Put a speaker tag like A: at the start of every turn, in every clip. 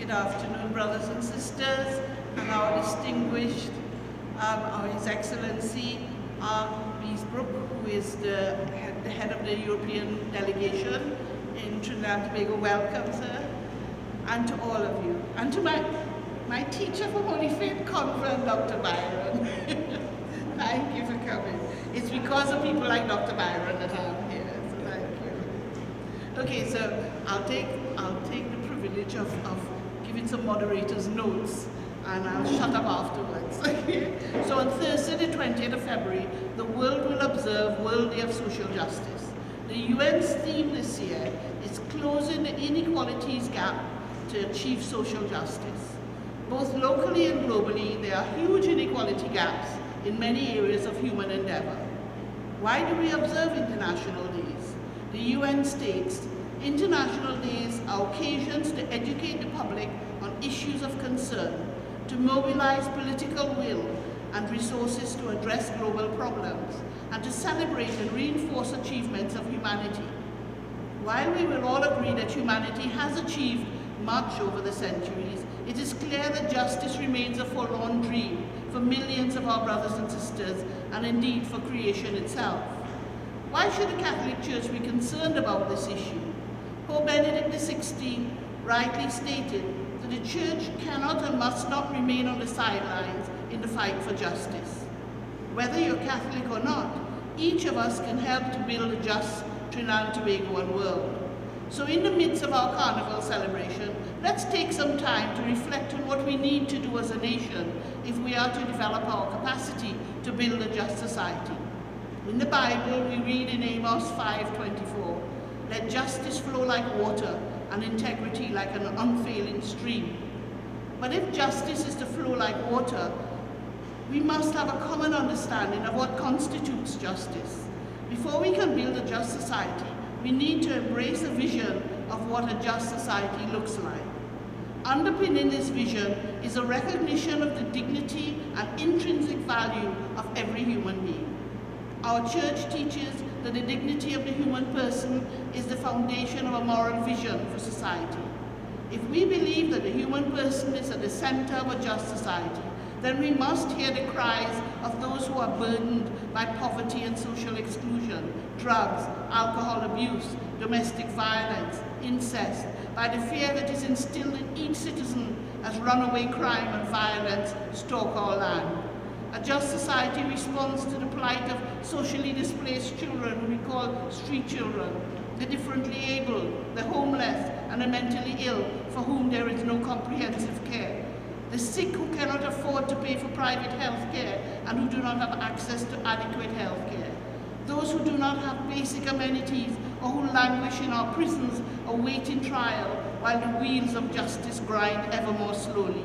A: Good afternoon, brothers and sisters, and our distinguished, His Excellency, Beesbrook, who is the head of the European delegation in Trinidad and Tobago. Welcome, sir, and to all of you. And to my teacher from Holy Faith Convent, Dr. Byron. Thank you for coming. It's because of people like Dr. Byron that I'm here, so thank you. Okay, so I'll take the privilege of giving some moderators' notes, and I'll shut up afterwards. Okay? So on Thursday, the 20th of February, the world will observe World Day of Social Justice. The UN's theme this year is closing the inequalities gap to achieve social justice. Both locally and globally, there are huge inequality gaps in many areas of human endeavor. Why do we observe international days? The UN states, international days are occasions to educate the public on issues of concern, to mobilize political will and resources to address global problems, and to celebrate and reinforce achievements of humanity. While we will all agree that humanity has achieved much over the centuries, it is clear that justice remains a forlorn dream for millions of our brothers and sisters, and indeed for creation itself. Why should the Catholic Church be concerned about this issue? Pope Benedict XVI rightly stated that the Church cannot and must not remain on the sidelines in the fight for justice. Whether you're Catholic or not, each of us can help to build a just Trinidad and Tobago world. So in the midst of our Carnival celebration, let's take some time to reflect on what we need to do as a nation if we are to develop our capacity to build a just society. In the Bible, we read in Amos 5:24, "Let justice flow like water and integrity like an unfailing stream." But if justice is to flow like water, we must have a common understanding of what constitutes justice. Before we can build a just society, we need to embrace a vision of what a just society looks like. Underpinning this vision is a recognition of the dignity and intrinsic value of every human being. Our church teaches that the dignity of the human person is the foundation of a moral vision for society. If we believe that the human person is at the center of a just society, then we must hear the cries of those who are burdened by poverty and social exclusion, drugs, alcohol abuse, domestic violence, incest, by the fear that is instilled in each citizen as runaway crime and violence stalk our land. A just society responds to the plight of socially displaced children, who we call street children, the differently abled, the homeless, and the mentally ill, for whom there is no comprehensive care, the sick who cannot afford to pay for private health care and who do not have access to adequate health care, those who do not have basic amenities or who languish in our prisons awaiting trial while the wheels of justice grind ever more slowly,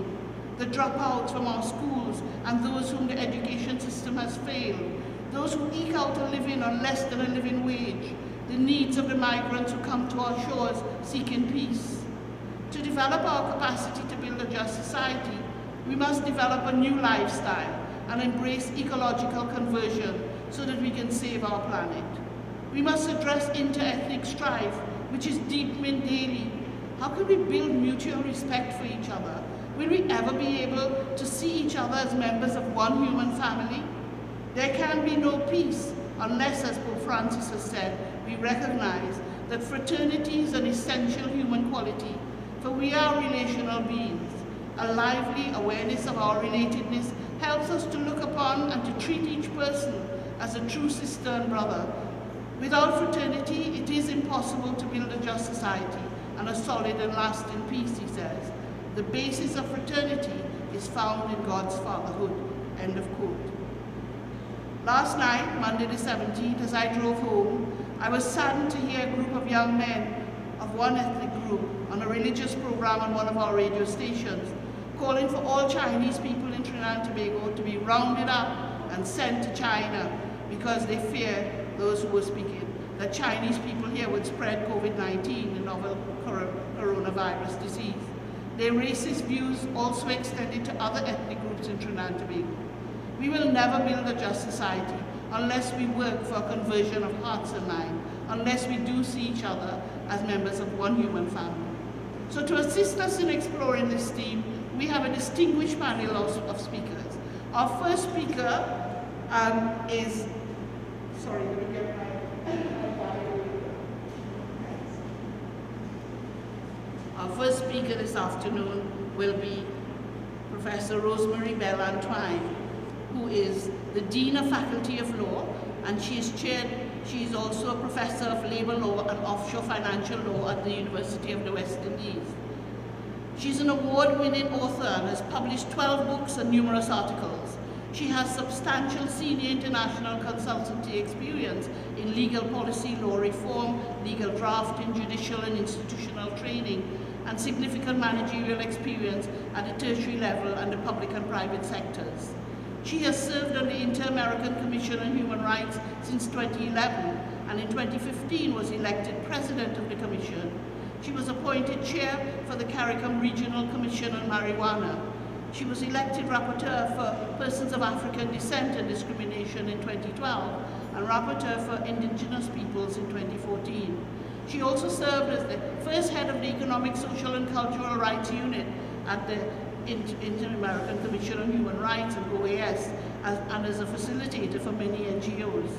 A: the dropouts from our schools and those whom the education system has failed, those who eke out a living on less than a living wage, the needs of the migrants who come to our shores seeking peace. To develop our capacity to build a just society, we must develop a new lifestyle and embrace ecological conversion so that we can save our planet. We must address inter-ethnic strife, which is deepening daily. How can we build mutual respect for each other? Will we ever be able to see each other as members of one human family? There can be no peace unless, as Pope Francis has said, we recognize that fraternity is an essential human quality, for we are relational beings. A lively awareness of our relatedness helps us to look upon and to treat each person as a true sister and brother. Without fraternity, it is impossible to build a just society and a solid and lasting peace, he says. The basis of fraternity is found in God's fatherhood, end of quote. Last night, Monday the 17th, as I drove home, I was saddened to hear a group of young men of one ethnic group on a religious program on one of our radio stations, calling for all Chinese people in Trinidad and Tobago to be rounded up and sent to China because they fear, those who were speaking, that Chinese people here would spread COVID-19, the novel coronavirus disease. Their racist views also extended to other ethnic groups in Trinidad and Tobago. We will never build a just society unless we work for a conversion of hearts and minds, unless we do see each other as members of one human family. So to assist us in exploring this theme, we have a distinguished panel of speakers. Our first speaker is, sorry, let me get my Our first speaker this afternoon will be Professor Rosemary Bell Antoine, who is the Dean of Faculty of Law, and she is also a Professor of Labor Law and Offshore Financial Law at the University of the West Indies. She's an award-winning author and has published 12 books and numerous articles. She has substantial senior international consultancy experience in legal policy, law reform, legal drafting, judicial and institutional training, and significant managerial experience at the tertiary level and the public and private sectors. She has served on the Inter-American Commission on Human Rights since 2011, and in 2015 was elected President of the Commission. She was appointed Chair for the CARICOM Regional Commission on Marijuana. She was elected Rapporteur for Persons of African Descent and Discrimination in 2012, and Rapporteur for Indigenous Peoples in 2014. She also served as the first head of the Economic, Social and Cultural Rights Unit at the Inter-American Commission on Human Rights and OAS, and as a facilitator for many NGOs.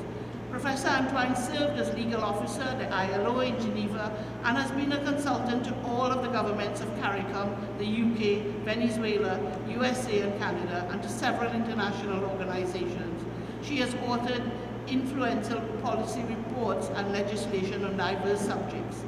A: Professor Antoine served as legal officer at the ILO in Geneva and has been a consultant to all of the governments of CARICOM, the UK, Venezuela, USA and Canada, and to several international organizations. She has authored influential policy reports and legislation on diverse subjects.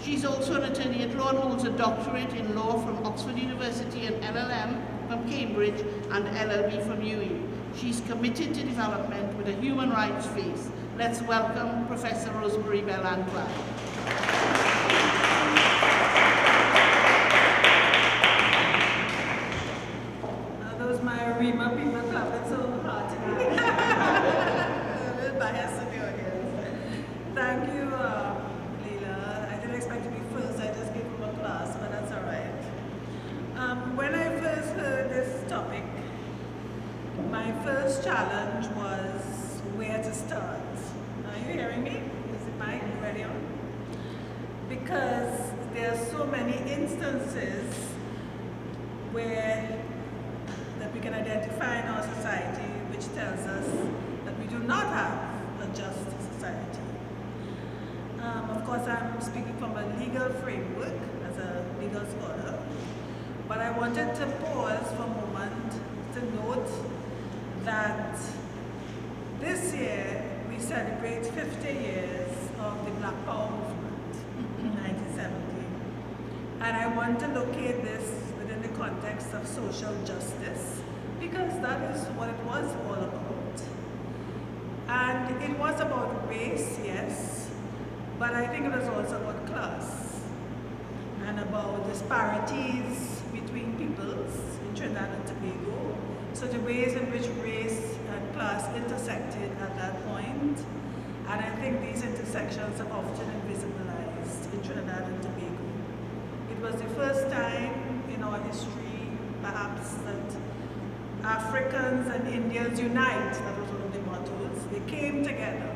A: She's also an attorney at law and holds a doctorate in law from Oxford University and LLM from Cambridge and LLB from UWI. She's committed to development with a human rights face. Let's welcome Professor Rosemary Bell Antoine.
B: Those my Rima people clapping so heartily. Bias in the audience. Thank you, Leila. I didn't expect to be first. I just gave him a class, but that's all right. When I first heard this topic, my first challenge was where to start. Are you hearing me? Is the mic ready on? Because there are so many instances where that we can identify in our society which tells us that we do not have a just society. Of course, I'm speaking from a legal framework as a legal scholar, but I wanted to pause for a moment to note that this year we celebrate 50 years of the Black Power movement in 1970. And I want to locate this within the context of social justice, because that is what it was all about. And it was about race, yes, but I think it was also about class and about disparities between peoples in Trinidad and Tobago. So the ways in which race and class intersected at that point, and I think these intersections are often invisibilized in Trinidad and Tobago. It was the first time in our history, perhaps, that Africans and Indians unite. That was one of the mottos. They came together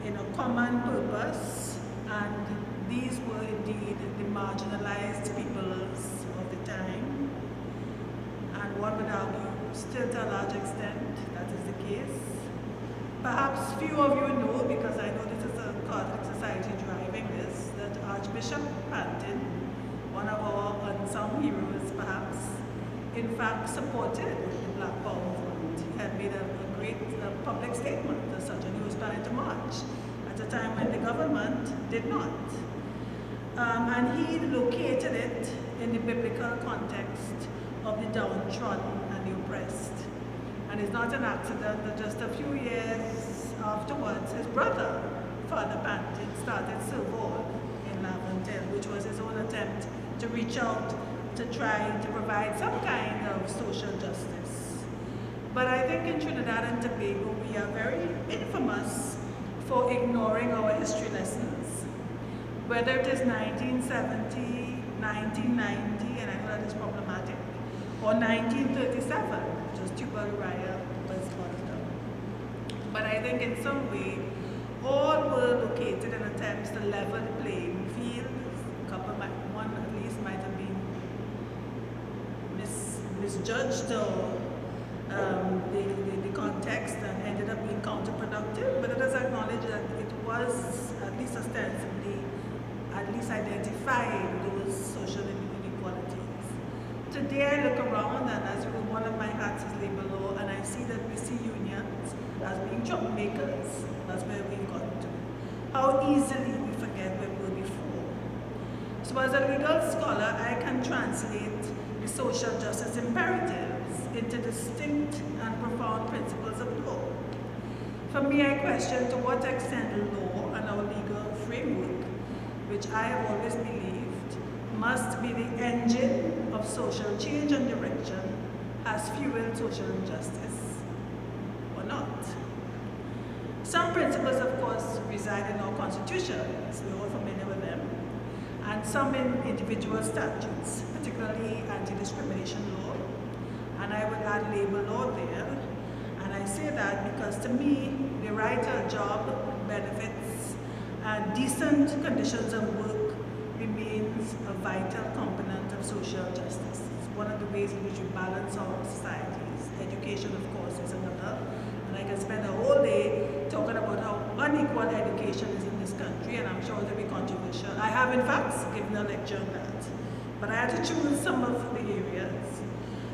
B: in a common purpose, and these were indeed the marginalized peoples of the time. And one would argue, still to a large extent, that is the case. Perhaps few of you know, because I know this is a Catholic society driving this, that Archbishop Pantin, one of our unsung heroes perhaps, in fact supported the Black Power movement. He had made a great public statement as such, and he was planning to march at a time when the government did not. And he located it in the biblical context of the downtrodden and the oppressed. And it's not an accident that just a few years afterwards, his brother, Father Pantin, started Silvol in Laventille, which was his own attempt to reach out to try to provide some kind of social justice. But I think in Trinidad and Tobago, we are very infamous for ignoring our history lessons. Whether it is 1970, 1990, and I know that is problematic, or 1937, just Tubal-Raya was part of them. But I think in some way, all were located in attempts to level the playing field, one at least might have been misjudged or the context and ended up being counterproductive, but let us acknowledge that it was at least ostensibly identifying those social inequalities. Today I look around, and as one of my hats is labor law, and I see that we see unions as being troublemakers. That's where we've gotten to. How easily we forget where we were before. So as a legal scholar, I can translate the social justice imperatives into distinct and profound principles of law. For me, I question to what extent law and our legal framework, which I have always believed must be the engine of social change and direction, has fueled social injustice or not. Some principles, of course, reside in our constitutions. We're all familiar with them. And some in individual statutes, particularly anti-discrimination law. And I would add labor law there. And I say that because to me, the right to a job, benefits, and decent conditions of work remains a vital component of social justice. It's one of the ways in which we balance our societies. Education, of course, is another. And I can spend a whole day talking about how unequal education is in this country, and I'm sure it'll be controversial. I have, in fact, given a lecture on that. But I had to choose some of the areas.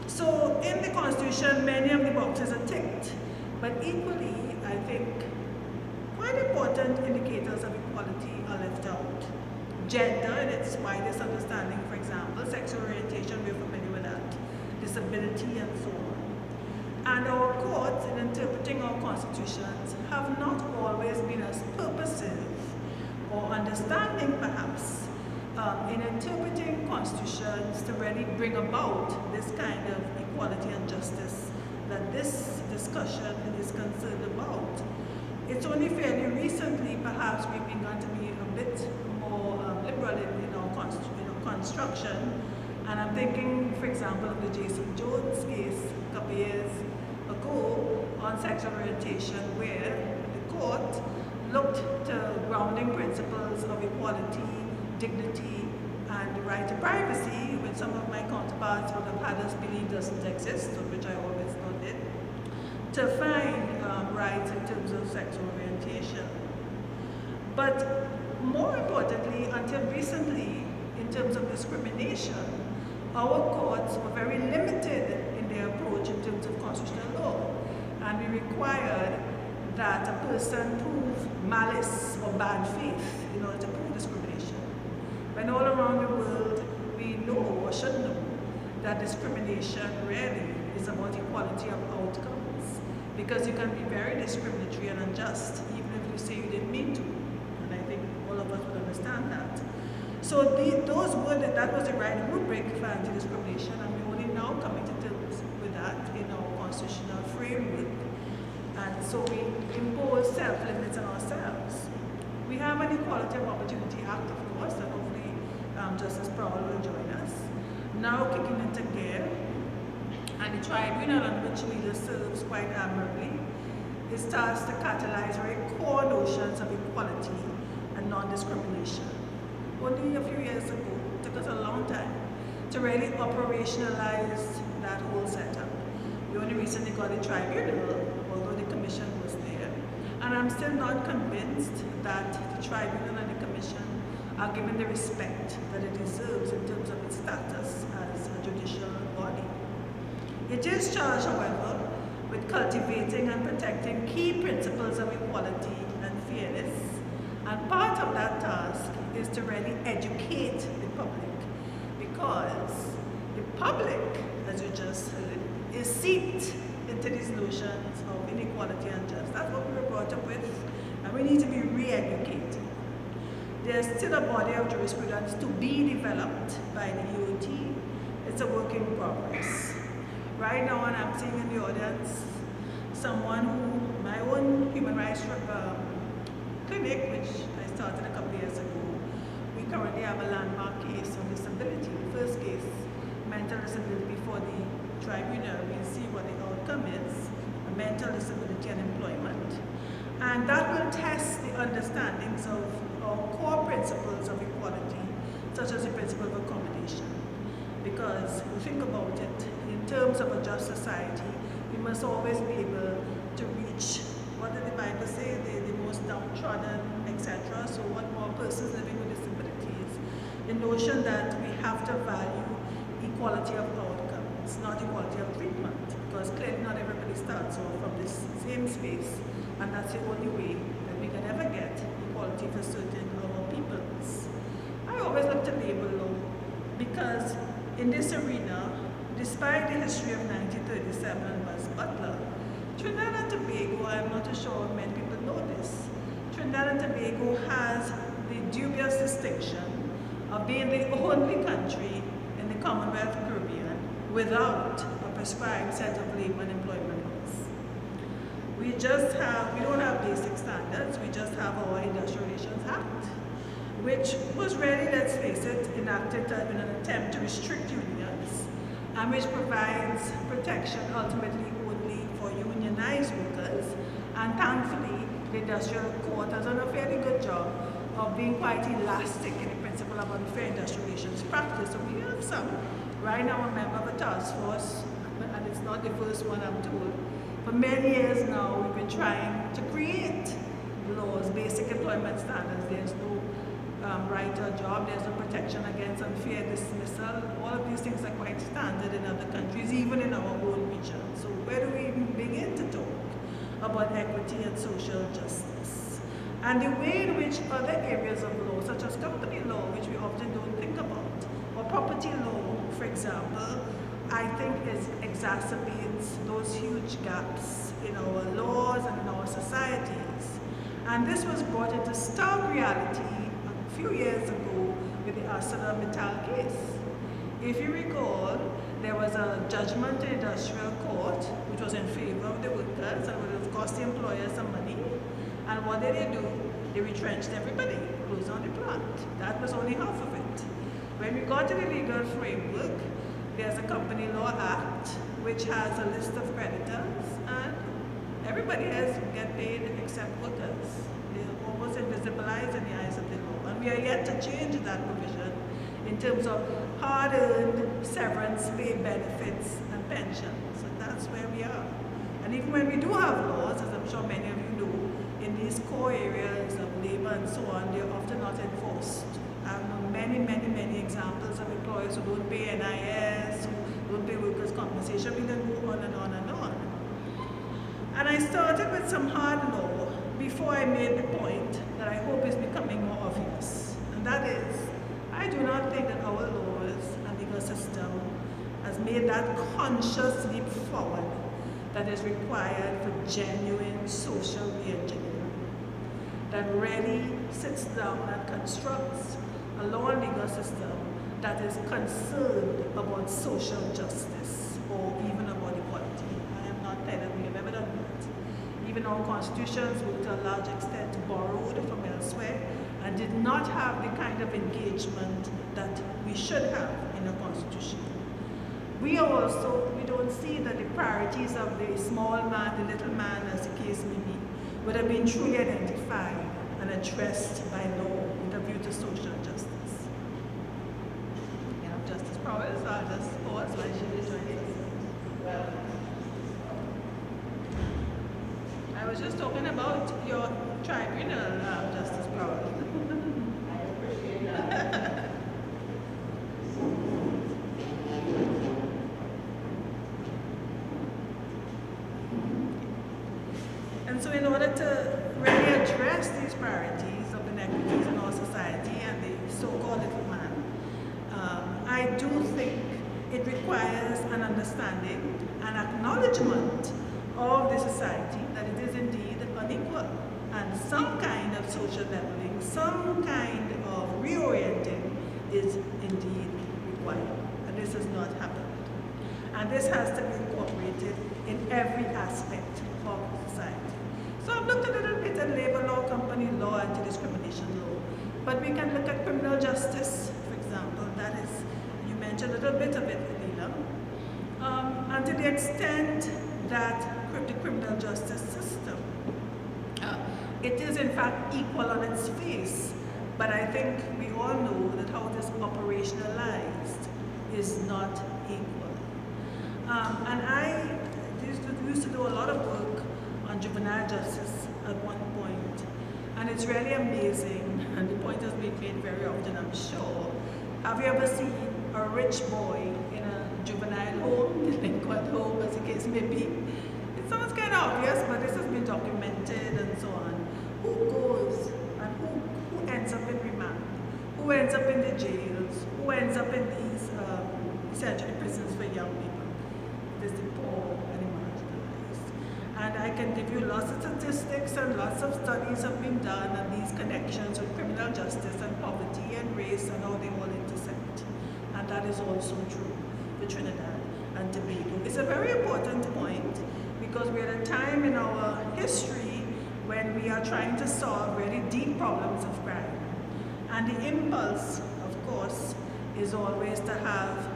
B: So in the Constitution, many of the boxes are ticked, but equally, I think, quite important indicators of equality are left out. Gender in its widest understanding, for example, sexual orientation, we're familiar with that, disability, and so on. And our courts, in interpreting our constitutions, have not always been as purposive or understanding, perhaps, in interpreting constitutions to really bring about this kind of equality and justice that this discussion is concerned about. It's only fairly recently, perhaps, we've begun to be a bit more liberal in our construction. And I'm thinking, for example, of the Jason Jones case a couple years ago on sexual orientation, where the court looked to grounding principles of equality, dignity, and the right to privacy, which some of my counterparts would have had us believe doesn't exist, which I always thought did, to find rights in terms of sexual orientation. But more importantly, until recently, in terms of discrimination, our courts were very limited in their approach in terms of constitutional law, and we required that a person prove malice or bad faith in order to prove discrimination. When all around the world we know or should know that discrimination really is about equality of outcomes, because you can be very discriminatory and unjust even if you say you didn't mean to, and I think all of us would understand that. So that was the right rubric for anti-discrimination, and we're only now coming to terms with that in our constitutional framework. And so we impose self-limits on ourselves. We have an Equality of Opportunity Act, of course, and hopefully Justice Prowell will join us, now kicking into gear. And the tribunal, on which Leela serves quite admirably, is tasked to catalyze very core notions of equality and non-discrimination. Only a few years ago, it took us a long time to really operationalize that whole setup. We only recently got a tribunal, although the commission was there. And I'm still not convinced that the tribunal and the commission are given the respect that it deserves in terms of its status as a judicial body. It is charged, however, with cultivating and protecting key principles of equality and fairness. And part of that task is to really educate the public, because the public, as you just heard, is seeped into these notions of inequality and justice. That's what we were brought up with, and we need to be re-educated. There's still a body of jurisprudence to be developed by the EOT. It's a work in progress. Right now, and I'm seeing in the audience someone who, my own human rights clinic, which I started a couple years ago, we currently have a landmark case on disability. The first case, mental disability before the tribunal. We'll see what the outcome is, mental disability and employment. And that will test the understandings of our core principles of equality, such as the principle of accommodation. Because if you think about it, in terms of a just society, we must always be able to reach, what did the Bible say, the most downtrodden, etc. So what more persons living with disabilities? The notion that we have to value equality of outcomes, not equality of treatment, because clearly not everybody starts off from this same space, and that's the only way that we can ever get equality for certain of our peoples. I always look to labor law because in this arena, despite the history of 1937 and Buzz Butler, Trinidad and Tobago, I'm not too sure many people know this, Trinidad and Tobago has the dubious distinction of being the only country in the Commonwealth Caribbean without a prescribed set of labor and employment laws. We don't have basic standards, we just have our Industrial Relations Act, which was really, let's face it, enacted in an attempt to restrict unions, and which provides protection ultimately only for unionized workers. And thankfully, the Industrial Court has done a fairly good job of being quite elastic in the principle of unfair industrial relations practice. So we have some. Right now, I'm a member of a task force, and it's not the first one, I'm told. For many years now, we've been trying to create laws, basic employment standards. There's no right to a job, there's no protection against unfair dismissal. All of these things are quite standard in other countries, even in our own region. So where do we even begin to talk about equity and social justice? And the way in which other areas of law, such as company law, which we often don't think about, or property law, for example, I think exacerbates those huge gaps in our laws and in our societies. And this was brought into stark reality a few years ago with the ArcelorMittal case. If you recall, there was a judgment in industrial court which was in favor of the workers and would have cost the employers some money. And what did they do? They retrenched everybody, closed down the plant. That was only half of it. When we got to the legal framework, there's a Company Law Act which has a list of creditors, and everybody else get paid except workers. They're almost invisibilized in the eyes of the law. And we are yet to change that provision in terms of hard-earned severance pay benefits and pensions. So that's where we are. And even when we do have laws, as I'm sure many of you know, in these core areas of labor and so on, they're often not enforced. I know many examples of employers who don't pay NIS, who don't pay workers' compensation. We can go on and on and on. And I started with some hard law before I made the point that I hope is becoming more obvious. And that is, I do not think that our laws and legal system has made that conscious leap forward that is required for genuine social re-engineering, that really sits down and constructs a law and legal system that is concerned about social justice or even about equality. I am not saying that we have ever done that. Even our constitutions were to a large extent borrowed from elsewhere and did not have the kind of engagement that we should have in a constitution. We don't see that the priorities of the small man, the little man, as the case may be, would have been truly identified and addressed by law with a view to social justice. You know, Justice Prowess, I'll just pause while she rejoins us. I was just talking about your tribunal, Justice Prowess.
C: I appreciate that.
B: And so in order to really address these priorities of inequities in our society and the so-called little man, I do think it requires an understanding and acknowledgement of the society that it is indeed unequal, and some kind of social leveling, some kind of reorienting is indeed required. And this has not happened. And this has to be incorporated in every aspect of society. So I've looked a little bit at labor law, company law, anti-discrimination law, but we can look at criminal justice, for example. That is, you mentioned a little bit of it, Leela. And to the extent that the criminal justice system, it is in fact equal on its face But I think we all know that how it is operationalized is not equal. And I used to do a lot of work on juvenile justice at one point, and it's really amazing, and the point has been made very often, I'm sure. Have you ever seen a rich boy in a juvenile home, delinquent home, as the case may be? It sounds kind of obvious, but this has been documented and so on. Who goes and who ends up in remand? Who ends up in the jails? Who ends up in these essentially prisons for young people? It is the poor and the marginalized. And I can give you lots of statistics and lots of studies have been done on these connections with criminal justice and poverty and race and how they all intersect. And that is also true for Trinidad and Tobago. It's a very important point because we're at a time in our history when we are trying to solve really deep problems of crime. And the impulse, of course, is always to have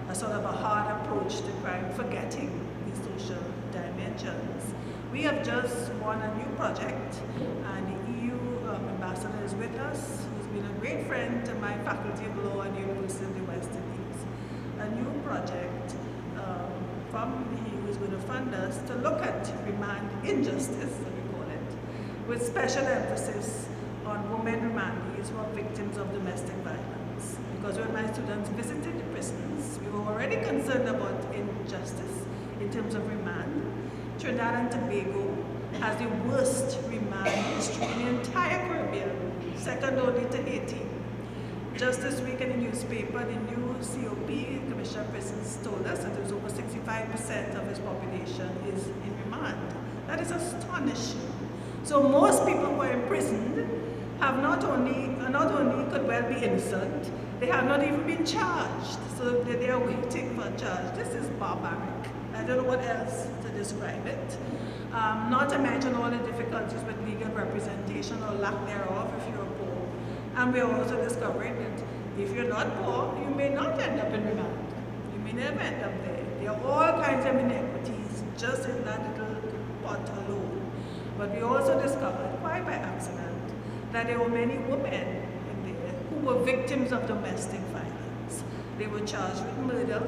B: a sort of a hard approach to crime, forgetting the social dimensions. We have just won a new project, and the EU ambassador is with us, who's been a great friend to my faculty of law at the University of the West Indies. A new project from the EU is going to fund us to look at remand injustice, as we call it, with special emphasis on women remandees who are victims of domestic violence. Because when my students visited the prisons, we were already concerned about injustice in terms of remand. Trinidad and Tobago has the worst remand history in the entire Caribbean, second only to Haiti. Just this week in the newspaper, the new COP, Commissioner of Prisons, told us that it was over 65% of its population is in remand. That is astonishing. So most people who are imprisoned have not only could well be innocent, they have not even been charged. So they are waiting for a charge. This is barbaric. I don't know what else to describe it. Not to mention all the difficulties with legal representation or lack thereof if you're poor. And we're also discovering that if you're not poor, you may not end up in remand. You may never end up there. There are all kinds of inequities just in that little pot alone. But we also discovered, quite by accident, that there were many women in there who were victims of domestic violence. They were charged with murder,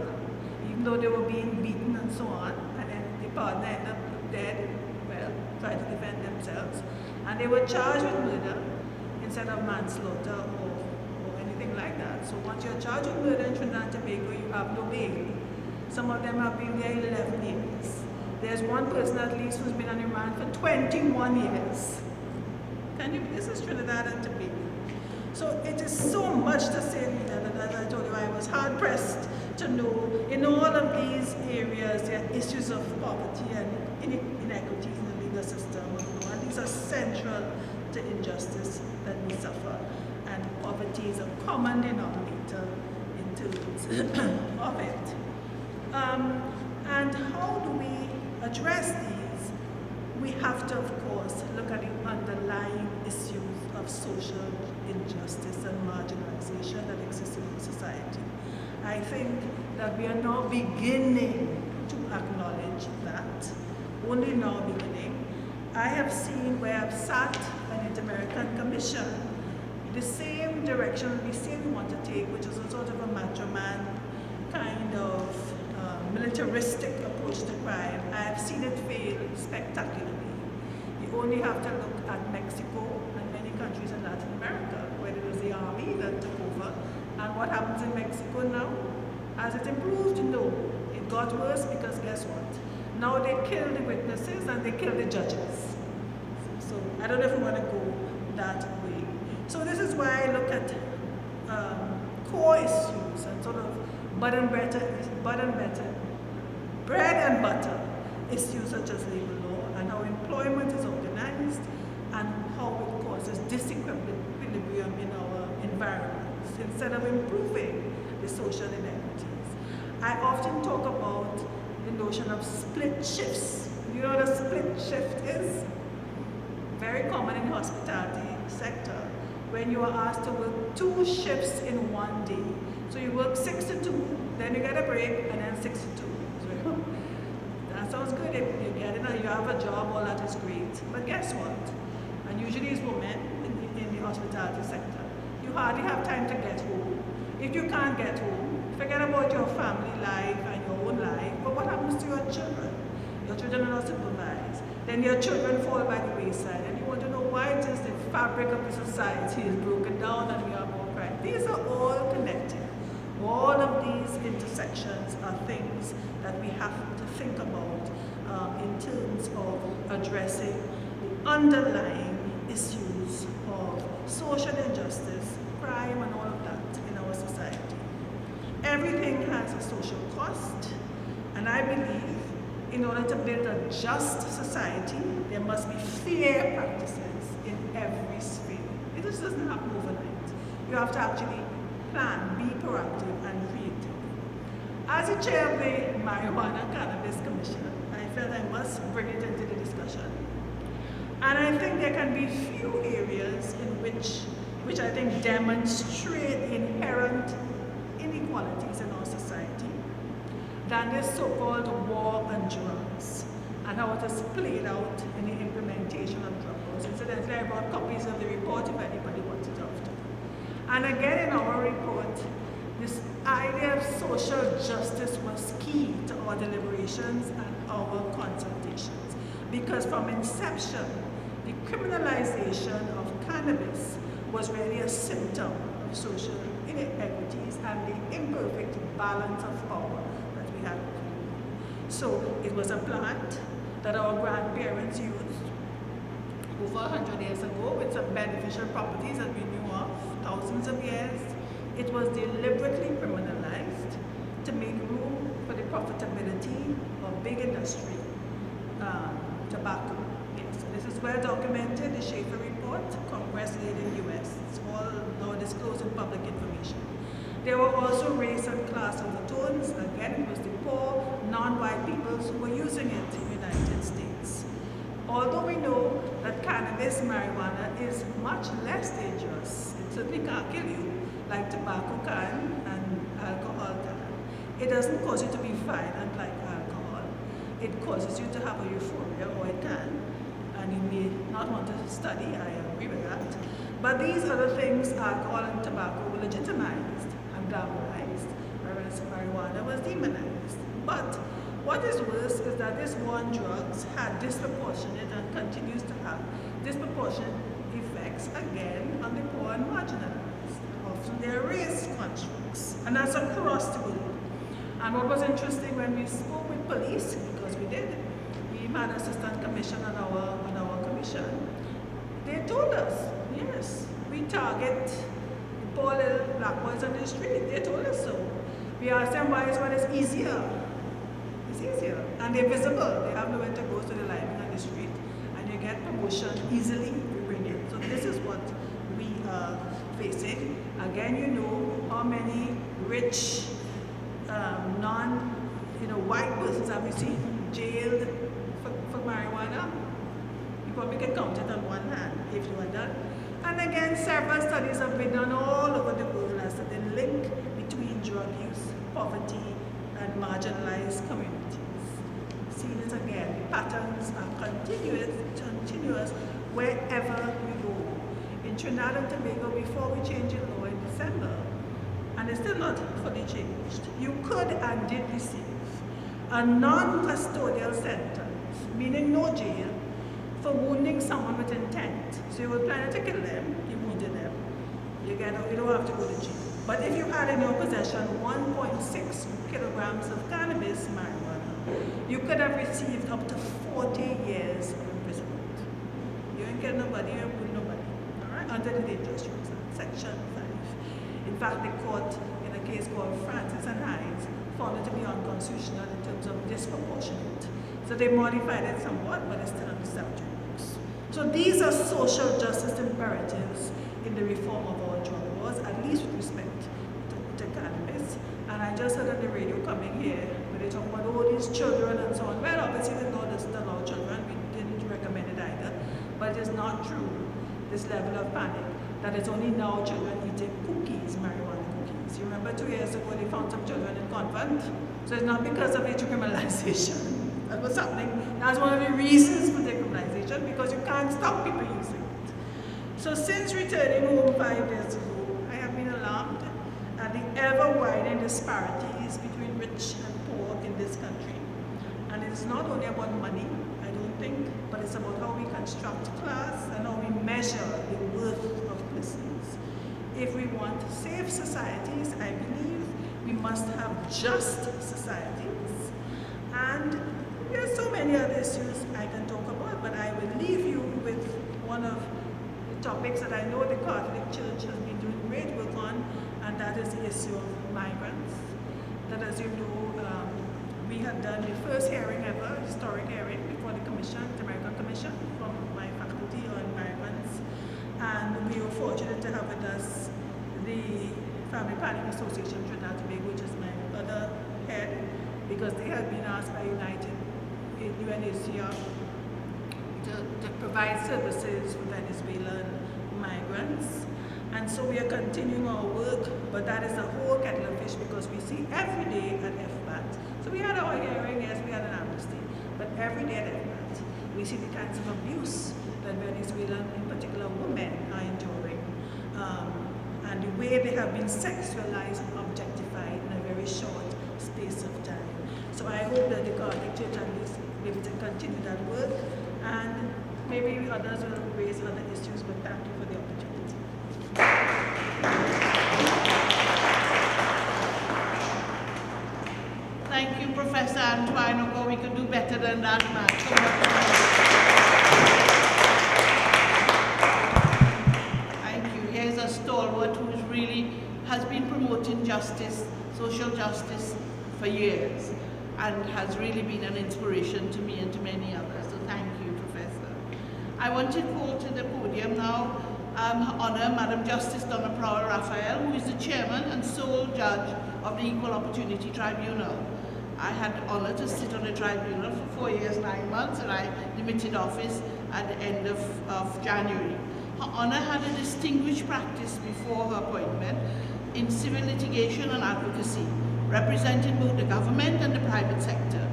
B: even though they were being beaten and so on, and then the partner ended up dead, well, trying to defend themselves. And they were charged with murder instead of manslaughter or anything like that. So once you're charged with murder in Trinidad and Tobago, you have no bail. Some of them have been there 11 years. There's one person at least who's been on remand for 21 years. This is Trinidad and Tobago. So it is so much to say, Rita, that as I told you, I was hard pressed to know in all of these areas there are issues of poverty and inequities in the legal system. And these are central to injustice that we suffer. And poverty is a common denominator in terms of it. And how do we address these? We have to, of course, look at the underlying issues of social injustice and marginalization that exists in our society. I think that we are now beginning to acknowledge that, only now beginning. I have seen where I've sat an Inter-American Commission, the same direction we say we want to take, which is a sort of a macho man kind of militaristic approach to crime. I have seen it fail spectacularly. You only have to look at Mexico and many countries in Latin America, where it was the army that took over. And what happens in Mexico now? Has it improved? No. It got worse because guess what? Now they kill the witnesses and they kill the judges. So I don't know if we want to go that way. So this is why I look at core issues and sort of bread and butter issues such as labor law and how employment is organized and how it causes disequilibrium in our environments instead of improving the social inequities. I often talk about the notion of split shifts. You know what a split shift is? Very common in the hospitality sector, when you are asked to work 2 shifts in one day. So you work 6 to 2, then you get a break, and then 6 to 2. So that sounds good. If you get it, you have a job, all that is great. But guess what? And usually it's women in the hospitality sector. hardly have time to get home. If you can't get home, forget about your family life and your own life, but what happens to your children? Your children are not supervised. Then your children fall by the wayside, and you want to know why it is the fabric of the society is broken down and we are more crime. These are all connected. All of these intersections are things that we have to think about in terms of addressing the underlying issues of social injustice, crime, and all of that in our society. Everything has a social cost, and I believe in order to build a just society, there must be fair practices in every sphere. It just doesn't happen overnight. You have to actually plan, be proactive, and creative. As the chair of the Marijuana Cannabis Commission, I felt I must bring it into the discussion. And I think there can be few areas in which I think demonstrate inherent inequalities in our society than this so-called war on drugs and how it is played out in the implementation of drug laws. Incidentally, I brought copies of the report if anybody wants it after. And again in our report, this idea of social justice was key to our deliberations and our consultations, because from inception, the criminalization of cannabis was really a symptom of social inequities and the imperfect balance of power that we had. So it was a plant that our grandparents used over 100 years ago with some beneficial properties that we knew of thousands of years. It was deliberately criminalized to make room for the profitability of big industry, tobacco. Yes, so this is well documented, the Schaefer report, Congress laid in the US. It's all now disclosed in public information. There were also race and class overtones. Again, it was the poor, non-white peoples who were using it in the United States. Although we know that cannabis, marijuana, is much less dangerous, it certainly can't kill you like tobacco can and alcohol can. It doesn't cause you to be violent like alcohol. It causes you to have a euphoria, or it can, and you may not want to study, I agree with that. But these other things, alcohol and tobacco, were legitimized and glamorized, whereas marijuana was demonized. But what is worse is that this war on drugs had disproportionate and continues to have disproportionate effects again on the poor and marginalized. Often they're race constructs, and that's across the globe. And what was interesting when we spoke with police, because we did, we had assistant commission on our commission, they told us, yes, we target the poor little black boys on the street. They told us so. We asked them why it's easier. It's easier. And they're visible. They have nowhere to go, so they're lying on the street. And you get promotion easily, we bring it. So this is what we are facing. Again, you know how many rich, white persons have we seen jailed for marijuana? You probably can count it on one hand if you are done. And again, several studies have been done all over the world as to the link between drug use, poverty, and marginalized communities. See this again, the patterns are continuous wherever we go. In Trinidad and Tobago, before we changed the law in December, and it's still not fully changed, you could and did receive a non-custodial sentence, meaning no jail, for wounding someone with intent. So you were planning to kill them, you wounded them, you don't have to go to jail. But if you had in your possession 1.6 kilograms of cannabis marijuana, you could have received up to 40 years of imprisonment. You ain't kill nobody, you ain't wound nobody, all right? Under the Dangerous Drugs Act, Section 5. In fact, the court, in a case called Francis and Hines, found it to be unconstitutional in terms of disproportionate. So they modified it somewhat, but it's still on the statute books. So these are social justice imperatives in the reform of our drug laws, at least with respect to cannabis. And I just heard on the radio coming here, where they talk about all these children and so on. Well, obviously the law doesn't allow children, we didn't recommend it either, but it is not true, this level of panic, that it's only now children eating cookies, marijuana cookies. You remember 2 years ago they found some children in convent? So it's not because of decriminalization. That was happening. That's one of the reasons for decriminalization, because you can't stop people using it. So since returning home 5 years ago, I the ever-widening disparities between rich and poor in this country. And it's not only about money, I don't think, but it's about how we construct class and how we measure the worth of persons. If we want safe societies, I believe we must have just societies. And there are so many other issues I can talk about, but I will leave you with one of the topics that I know the Catholic Church has been doing great work on, and that is the issue of migrants. That, as you know, we had done the first hearing ever, historic hearing, before the Commission, the American Commission, from my faculty on migrants. And we were fortunate to have with us the Family Planning Association of Trinidad and Tobago, which is my other head, because they had been asked by UNHCR to provide services for Venezuelan migrants. And so we are continuing our work, but that is a whole kettle of fish because we see every day at FBAT. So we had our hearing, yes, we had an amnesty, but every day at FBAT, we see the kinds of abuse that Venezuelan, in particular women, are enduring. And the way they have been sexualized and objectified in a very short space of time. So I hope that the Catholic Church at least be able to continue that work, and maybe others will raise other issues, but thank you for the opportunity.
A: Thank you, Professor Antoine Ogo. We could do better than that, man. Thank you. Here's a stalwart who has been promoting justice, social justice for years, and has really been an inspiration to me and to many others. So thank you, Professor. I want to call to the podium now honor Madam Justice Donna Prower-Raphael, who is the chairman and sole judge of the Equal Opportunity Tribunal. I had the honor to sit on the tribunal for 4 years, 9 months, and I limited office at the end of January. Her honor had a distinguished practice before her appointment in civil litigation and advocacy, representing both the government and the private sector.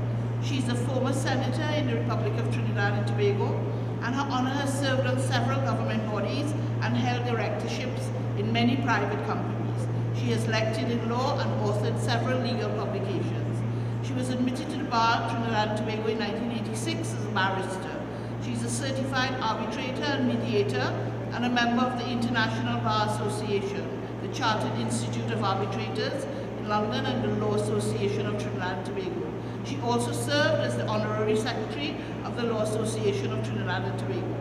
A: She is a former senator in the Republic of Trinidad and Tobago, and her honor has served on several government bodies and held directorships in many private companies. She has lectured in law and authored several legal publications. She was admitted to the bar of Trinidad and Tobago in 1986 as a barrister. She is a certified arbitrator and mediator and a member of the International Bar Association, the Chartered Institute of Arbitrators in London, and the Law Association of Trinidad and Tobago. She also served as the Honorary Secretary of the Law Association of Trinidad and Tobago.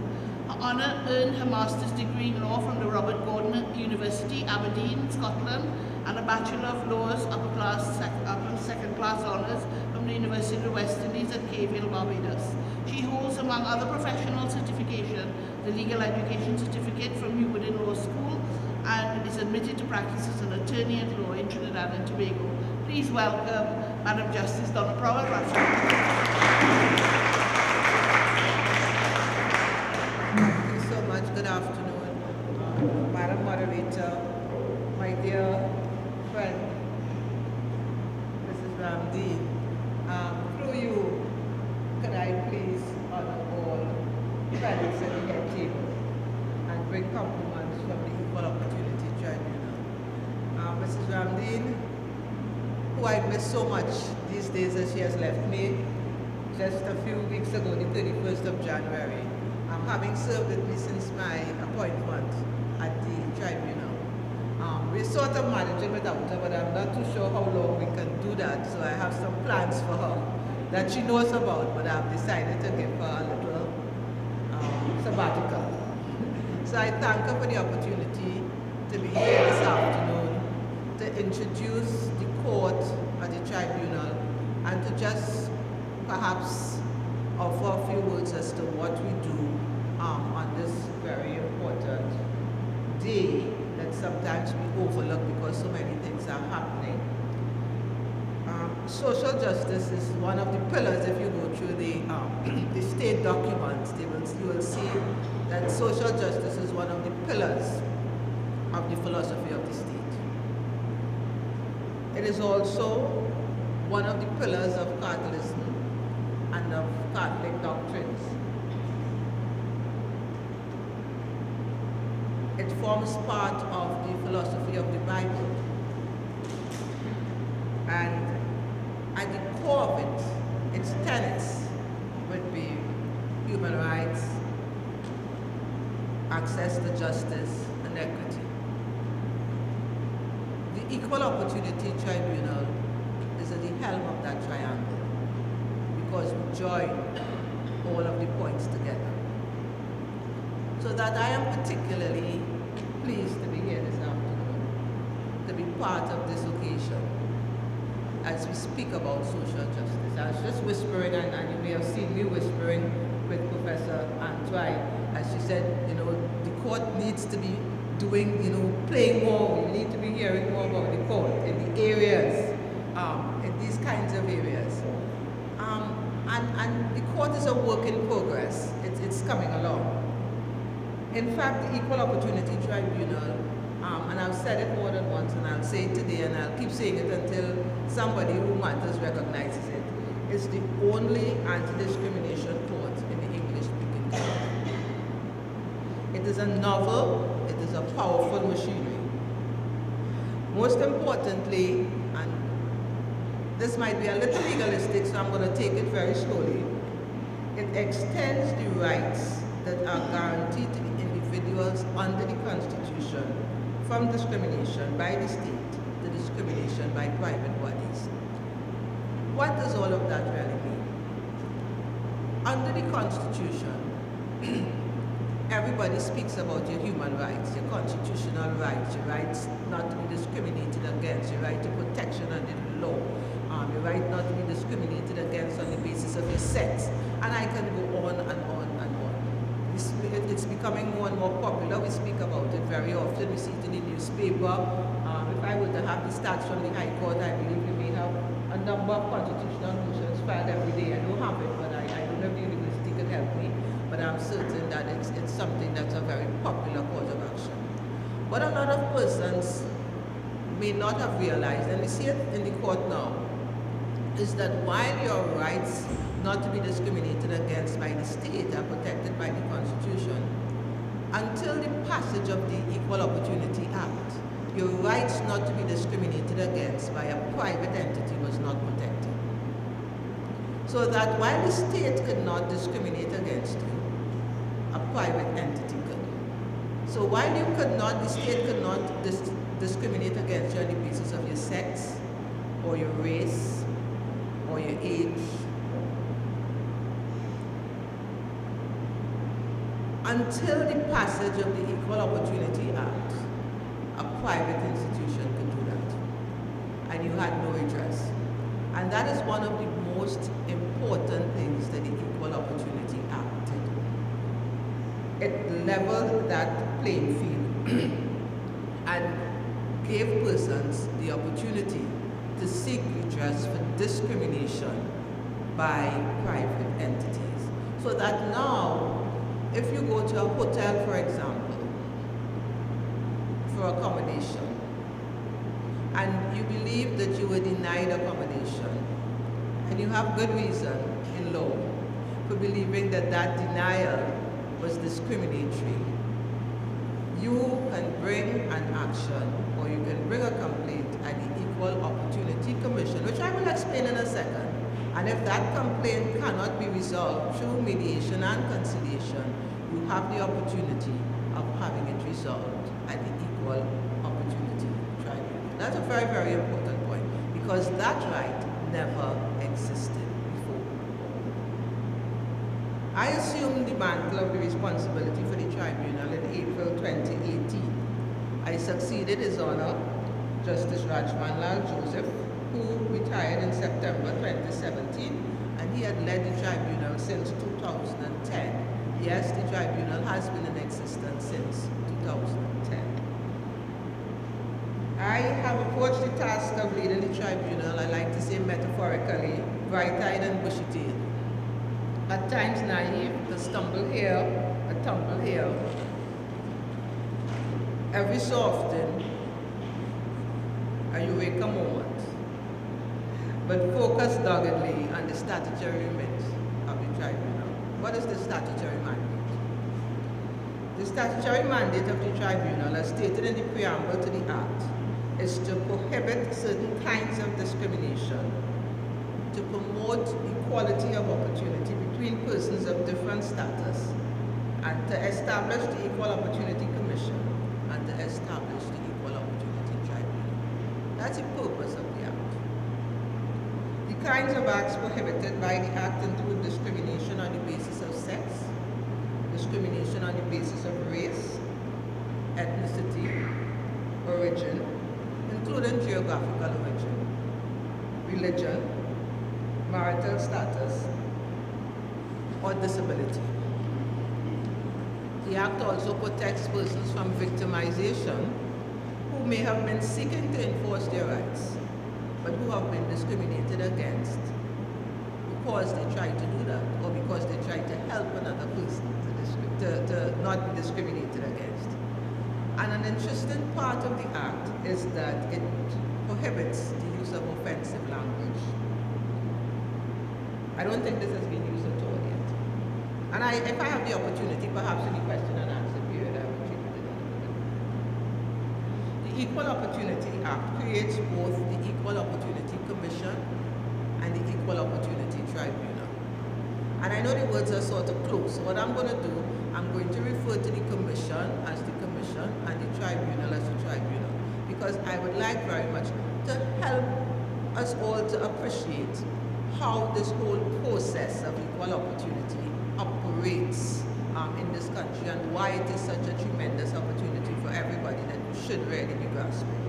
A: Her honor earned her master's degree in law from the Robert Gordon University, Aberdeen, Scotland, and a Bachelor of Laws upper second class honors from the University of the West Indies at Cave Hill, Barbados. She holds, among other professional certifications, the Legal Education Certificate from New Woodin Law School, and is admitted to practice as an attorney at law in Trinidad and Tobago. Please welcome Madam Justice Donna Prower-Raphael.
C: Thank you so much. Good afternoon, Madam Moderator, my dear friend, Mrs. Ramdeen. Through you, could I please honor all friends at the head table and bring compliments from the Equal Opportunity Tribunal. Mrs. Ramdeen, who I miss so much these days as she has left me just a few weeks ago, the 31st of January, having served with me since my appointment at the tribunal. We're sort of managing without her, but I'm not too sure how long we can do that, so I have some plans for her that she knows about, but I've decided to give her a little sabbatical. So I thank her for the opportunity to be here this afternoon to introduce the court at the tribunal and to just perhaps offer a few words as to what we do on this very important day that sometimes we overlook because so many things are happening. Social justice is one of the pillars. If you go through the state documents, you will see that social justice is one of the pillars of the philosophy of the state. It is also one of the pillars of Catholicism and of Catholic doctrines. It forms part of the philosophy of the Bible. And at the core of it, its tenets would be human rights, access to justice, and equity. The Equal Opportunity Tribunal is at the helm of that triangle because we join all of the points together. So that I am particularly pleased to be here this afternoon, to be part of this occasion as we speak about social justice. I was just whispering, and you may have seen me whispering with Professor Antwi, as she said, the court needs to be doing, playing more. You need to be hearing more about the court in the areas, in these kinds of areas. And the court is a work in progress. It's coming along. In fact, the Equal Opportunity Tribunal, and I've said it more than once, and I'll say it today, and I'll keep saying it until somebody who matters recognizes it, is the only anti-discrimination court in the English-speaking country. It is a novel, it is a powerful machinery. Most importantly, and this might be a little legalistic, so I'm going to take it very slowly, it extends the rights that are guaranteed to the individuals under the Constitution from discrimination by the state to discrimination by private bodies. What does all of that really mean? Under the Constitution, everybody speaks about your human rights, your constitutional rights, your rights not to be discriminated against, your right to protection under the law, your right not to be discriminated against on the basis of your sex, and I can go on and on and on. It's becoming more and more popular. We speak about it very often. We see it in the newspaper. If I were to have the stats from the High Court, I believe we may have a number of constitutional motions filed every day. I don't have it, but I don't know if the university could help me. But I'm certain that it's something that's a very popular cause of action. What a lot of persons may not have realized, and we see it in the court now, is that while your rights not to be discriminated against by the state are protected by the Constitution, until the passage of the Equal Opportunity Act, your rights not to be discriminated against by a private entity was not protected. So that while the state could not discriminate against you, a private entity could. So while you could not, the state could not discriminate against you on the basis of your sex, or your race, or your age, until the passage of the Equal Opportunity Act, a private institution could do that. And you had no redress. And that is one of the most important things that the Equal Opportunity Act did. It leveled that playing field and gave persons the opportunity to seek redress for discrimination by private entities. So that now, if you go to a hotel, for example, for accommodation, and you believe that you were denied accommodation, and you have good reason in law for believing that that denial was discriminatory, you can bring an action, or you can bring a complaint at the Equal Opportunity Commission, which I will explain in a second. And if that complaint cannot be resolved through mediation and conciliation, you have the opportunity of having it resolved at the Equal Opportunity Tribunal. That's a very, very important point, because that right never existed before. I assumed the mantle of the responsibility for the tribunal in April 2018. I succeeded His Honor, Justice Rajman Lal Joseph, who retired in September 2017, and he had led the tribunal since 2010. Yes, the tribunal has been in existence since 2010. I have approached the task of leading the tribunal, I like to say metaphorically, bright-eyed and bushy-tailed. At times naive, to stumble here, a tumble here. Every so often, a eureka moment, but focus doggedly on the statutory remit of the tribunal. What is the statutory mandate? The statutory mandate of the tribunal, as stated in the preamble to the Act, is to prohibit certain kinds of discrimination, to promote equality of opportunity between persons of different status, and to establish the Equal Opportunity Commission, and to establish the Equal Opportunity Tribunal. That's the purpose of the Act. The kinds of acts prohibited by the Act include discrimination on the basis of sex, discrimination on the basis of race, ethnicity, origin, including geographical origin, religion, marital status, or disability. The Act also protects persons from victimization who may have been seeking to enforce their rights, but who have been discriminated against because they tried to do that, or because they tried to help another person to not be discriminated against. And an interesting part of the Act is that it prohibits the use of offensive language. I don't think this has been used at all yet. And if I have the opportunity, perhaps in the question and answer period, I will treat it in a little bit. The Equal Opportunity Act creates both the Equal Opportunity Commission and the Equal Opportunity Tribunal. And I know the words are sort of close, so what I'm going to do, I'm going to refer to the Commission as the Commission and the Tribunal as the Tribunal, because I would like very much to help us all to appreciate how this whole process of equal opportunity operates in this country, and why it is such a tremendous opportunity for everybody that we should really be grasping.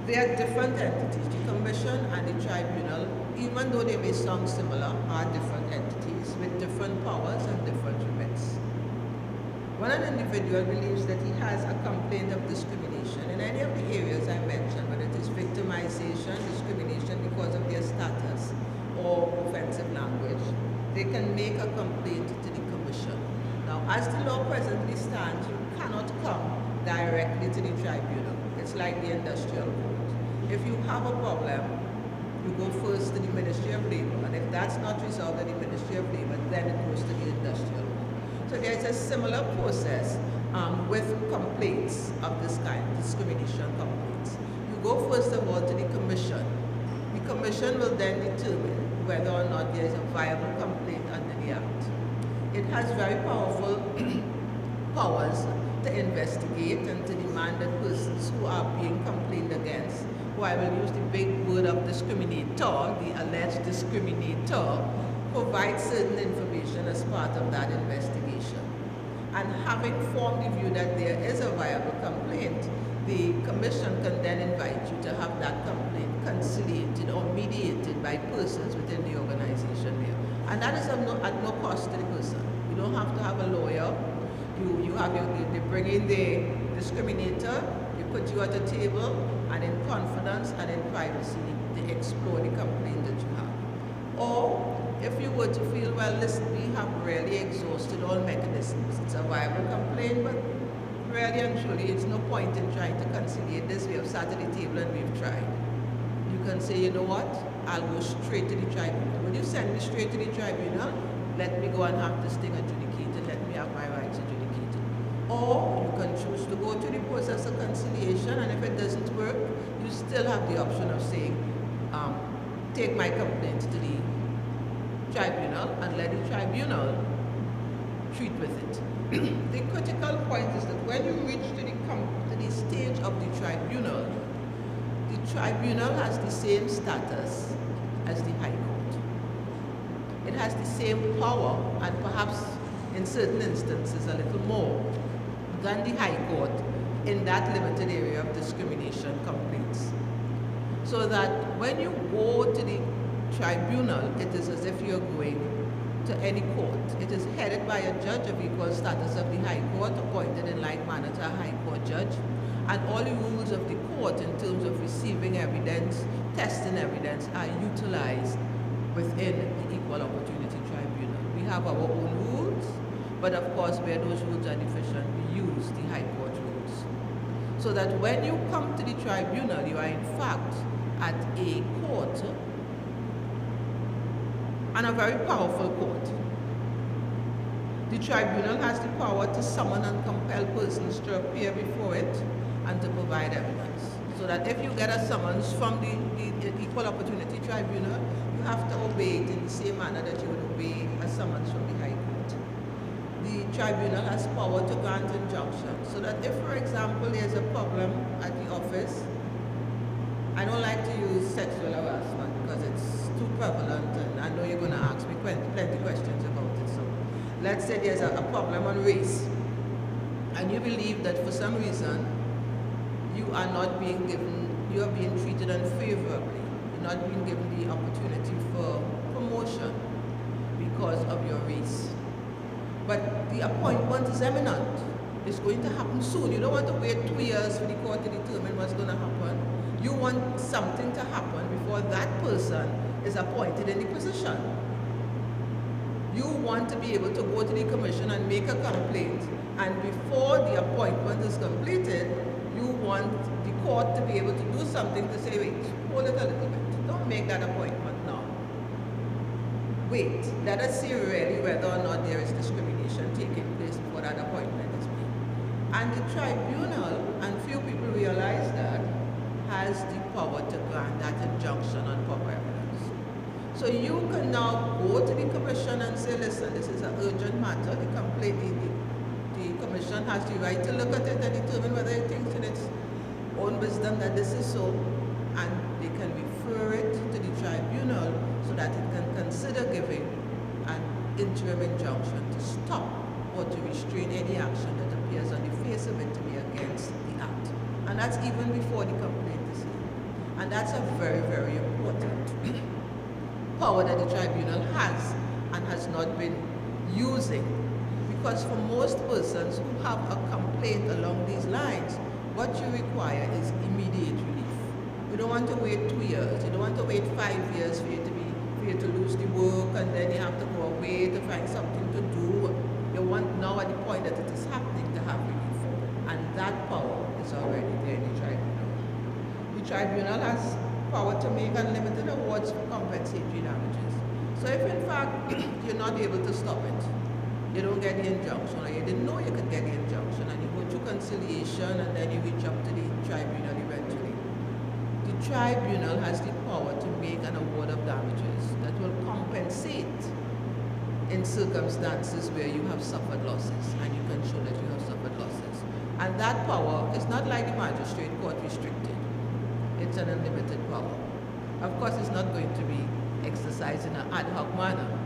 C: They are different entities. The Commission and the Tribunal, even though they may sound similar, are different entities with different powers and different remits. When an individual believes that he has a complaint of discrimination in any of the areas I mentioned, whether it is victimization, discrimination because of their status, or offensive language, they can make a complaint to the Commission. Now, as the law presently stands, you cannot come directly to the Tribunal. It's like the industrial court. If you have a problem, you go first to the Ministry of Labor, and if that's not resolved at the Ministry of Labor, then it goes to the industrial court. So there's a similar process with complaints of this kind, discrimination complaints. You go first of all to the Commission. The Commission will then determine whether or not there is a viable complaint under the Act. It has very powerful powers to investigate and to demand that persons who are being complained against, who I will use the big word of discriminator, the alleged discriminator, provide certain information as part of that investigation. And having formed the view that there is a viable complaint, the Commission can then invite you to have that complaint conciliated or mediated by persons within the organization there. And that is at no cost to the person. You don't have to have a lawyer. They bring in the discriminator, they put you at a table, and in confidence and in privacy, they explore the complaint that you have. Or, if you were to feel, well, listen, we have really exhausted all mechanisms. It's a viable complaint, but really and truly, it's no point in trying to conciliate this. We have sat at the table and we've tried. You can say, you know what, I'll go straight to the tribunal. When you send me straight to the tribunal, let me go and have this thing adjudicated, let me have my rights adjudicated. Or you can choose to go to the process of conciliation, and if it doesn't work, you still have the option of saying, take my complaint to the tribunal and let the tribunal treat with it. The critical point is that when you reach to the stage of the tribunal has the same status as the High Court. It has the same power, and perhaps in certain instances a little more than the High Court in that limited area of discrimination complaints. So that when you go to the tribunal, it is as if you're going to any court. It is headed by a judge of equal status of the High Court, appointed in like manner to a High Court judge, and all the rules of the court in terms of receiving evidence, testing evidence, are utilized within the Equal Opportunity Tribunal. We have our own rules, but of course where those rules are deficient, we use the High Court rules. So that when you come to the tribunal, you are in fact at a court, and a very powerful court. The tribunal has the power to summon and compel persons to appear before it and to provide evidence. So that if you get a summons from the Equal Opportunity Tribunal, you have to obey it in the same manner that you would obey a summons from the High Court. The tribunal has power to grant injunction, so that if, for example, there's a problem at the office, I don't like to use sexual harassment because it's too prevalent, and I know you're going to ask me plenty questions about it. So let's say there's a problem on race, and you believe that for some reason you are not being given, you are being treated unfavorably, you're not being given the opportunity for promotion because of your race. But the appointment is imminent. It's going to happen soon. You don't want to wait 2 years for the court to determine what's going to happen. You want something to happen before that person is appointed in the position. You want to be able to go to the commission and make a complaint, and before the appointment is completed, you want the court to be able to do something to say, wait, hold it a little bit. Don't make that appointment now. Wait, let us see really whether or not there is discrimination taking place before that appointment is made. And the tribunal, and few people realize that, has the power to grant that injunction on proper evidence. So you can now go to the commission and say, listen, this is an urgent matter. The commission has the right to look at it and determine whether it thinks in its own wisdom that this is so, and they can refer it to the tribunal so that it can consider giving an interim injunction to stop or to restrain any action that appears on the face of it to be against the act. And that's even before the complaint is in. And that's a very, very important power that the tribunal has and has not been using. Because for most persons who have a complaint along these lines, what you require is immediate relief. You don't want to wait 2 years. You don't want to wait 5 years for you to lose the work, and then you have to go away to find something to do. You want now at the point that it is happening to have relief. And that power is already there in the tribunal. The tribunal has power to make unlimited awards for compensatory damages. So if in fact you're not able to stop it, you don't get the injunction, or you didn't know you could get the injunction, and you go through conciliation, and then you reach up to the tribunal eventually. The tribunal has the power to make an award of damages that will compensate in circumstances where you have suffered losses, and you can show that you have suffered losses. And that power is not like the magistrate court restricted. It's an unlimited power. Of course, it's not going to be exercised in an ad hoc manner,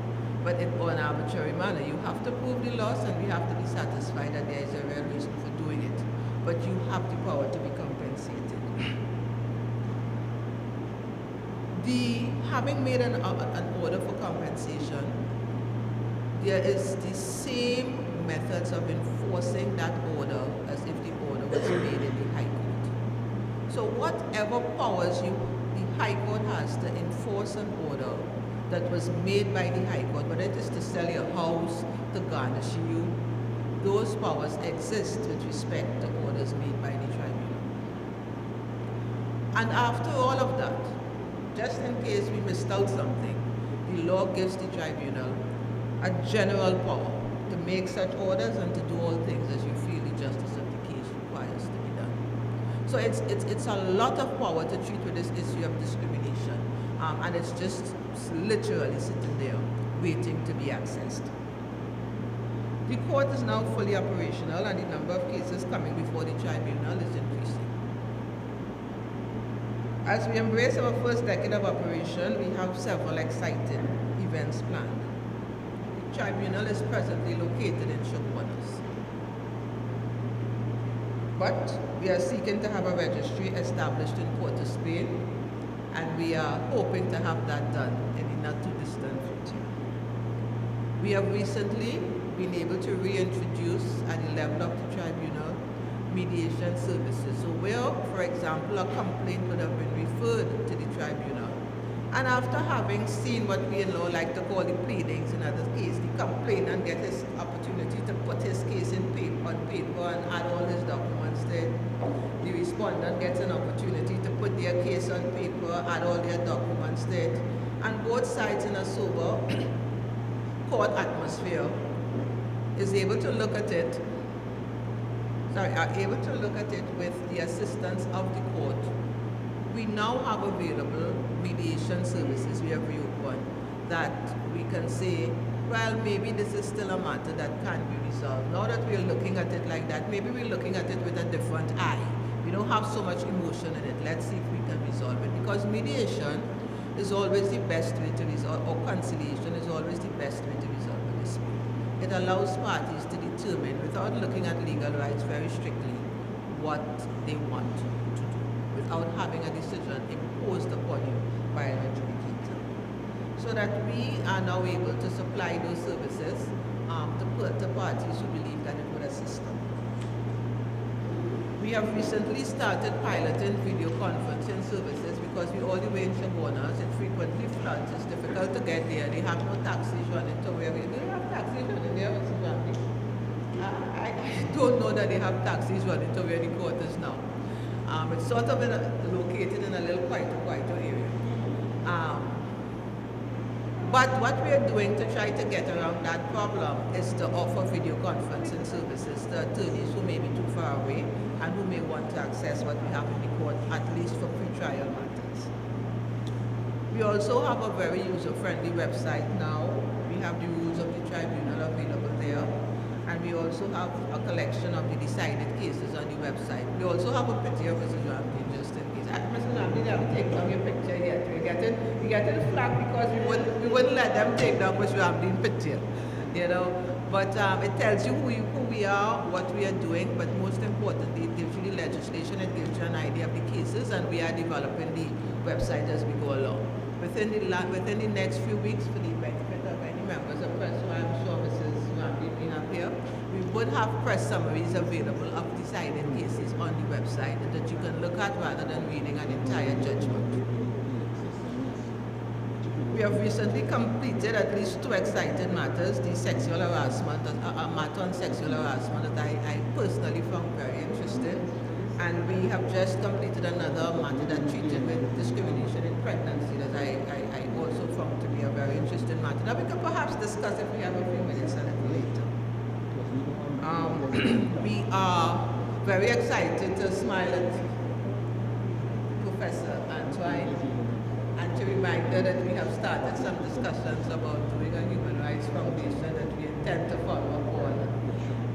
C: but in an arbitrary manner. You have to prove the loss, and we have to be satisfied that there is a real reason for doing it. But you have the power to be compensated. Having made an order for compensation, there is the same methods of enforcing that order as if the order was made in the High Court. So whatever powers the High Court has to enforce an order that was made by the High Court, whether it is to sell your house, to garnish you, those powers exist with respect to orders made by the tribunal. And after all of that, just in case we missed out something, the law gives the tribunal a general power to make such orders and to do all things as you feel the justice of the case requires to be done. So it's a lot of power to treat with this issue of discrimination, and it's just literally sitting there waiting to be accessed. The court is now fully operational, and the number of cases coming before the tribunal is increasing. As we embrace our first decade of operation, we have several exciting events planned. The tribunal is presently located in Chaguanas, but we are seeking to have a registry established in Port of Spain, and we are hoping to have that done in the not too distant future. We have recently been able to reintroduce at the level of the tribunal mediation services. So where, for example, a complaint would have been referred to the tribunal, and after having seen what we in law like to call the pleadings, in other cases, the complainant gets his opportunity to put his case on paper and add all his documents there. The respondent gets an opportunity to put their case on paper, add all their documents there, and both sides in a sober court atmosphere is able to look at it are able to look at it with the assistance of the court, we now have available mediation services we have reopened that we can say, well, maybe this is still a matter that can be resolved. Now that we are looking at it like that, maybe we're looking at it with a different eye. We don't have so much emotion in it. Let's see if we can resolve it. Because mediation is always the best way to resolve, or conciliation is always the best way to resolve a dispute. It allows parties to determine, without looking at legal rights very strictly, what they want to do, without having a decision imposed upon you by an adjudicator. So that we are now able to supply those services to parties who believe that it would assist them. We have recently started piloting video conferencing services because we're all the way in Chaguanas. It frequently floods. It's difficult to get there. They have no taxis running to where we. They have taxis running there, Mr. Ramsey. I don't know that they have taxis running to where the court is now. It's sort of located in a little quieter area. But what we are doing to try to get around that problem is to offer video conferencing services to attorneys who may be too far away and who may want to access what we have in the court, at least for pre-trial matters. We also have a very user-friendly website now. We have the rules of the tribunal available there. And we also have a collection of the decided cases on the website. We also have a picture of Mrs. Ramsey, just in case. Mrs. Ramsey, they haven't taken down your picture yet. We get it flagged because we wouldn't let them take down Mrs. Ramsey's picture, you know. But it tells you who we are, what we are doing, but most importantly, it gives you the legislation, it gives you an idea of the cases, and we are developing the website as we go along. Within the next few weeks, for the benefit of any members of press, who I'm sure Mrs. Ramsey may have here, we would have press summaries available of decided cases on the website that you can look at rather than reading an entire judgment. We have recently completed at least 2 exciting matters, the sexual harassment, a matter on sexual harassment that I personally found very interesting. And we have just completed another matter that treated with discrimination in pregnancy that I also found to be a very interesting matter. Now we can perhaps discuss if we have a few minutes a little later. We are very excited to smile at Professor Antoine and to remind her that we have started some discussions about doing a human rights foundation that we intend to follow up on,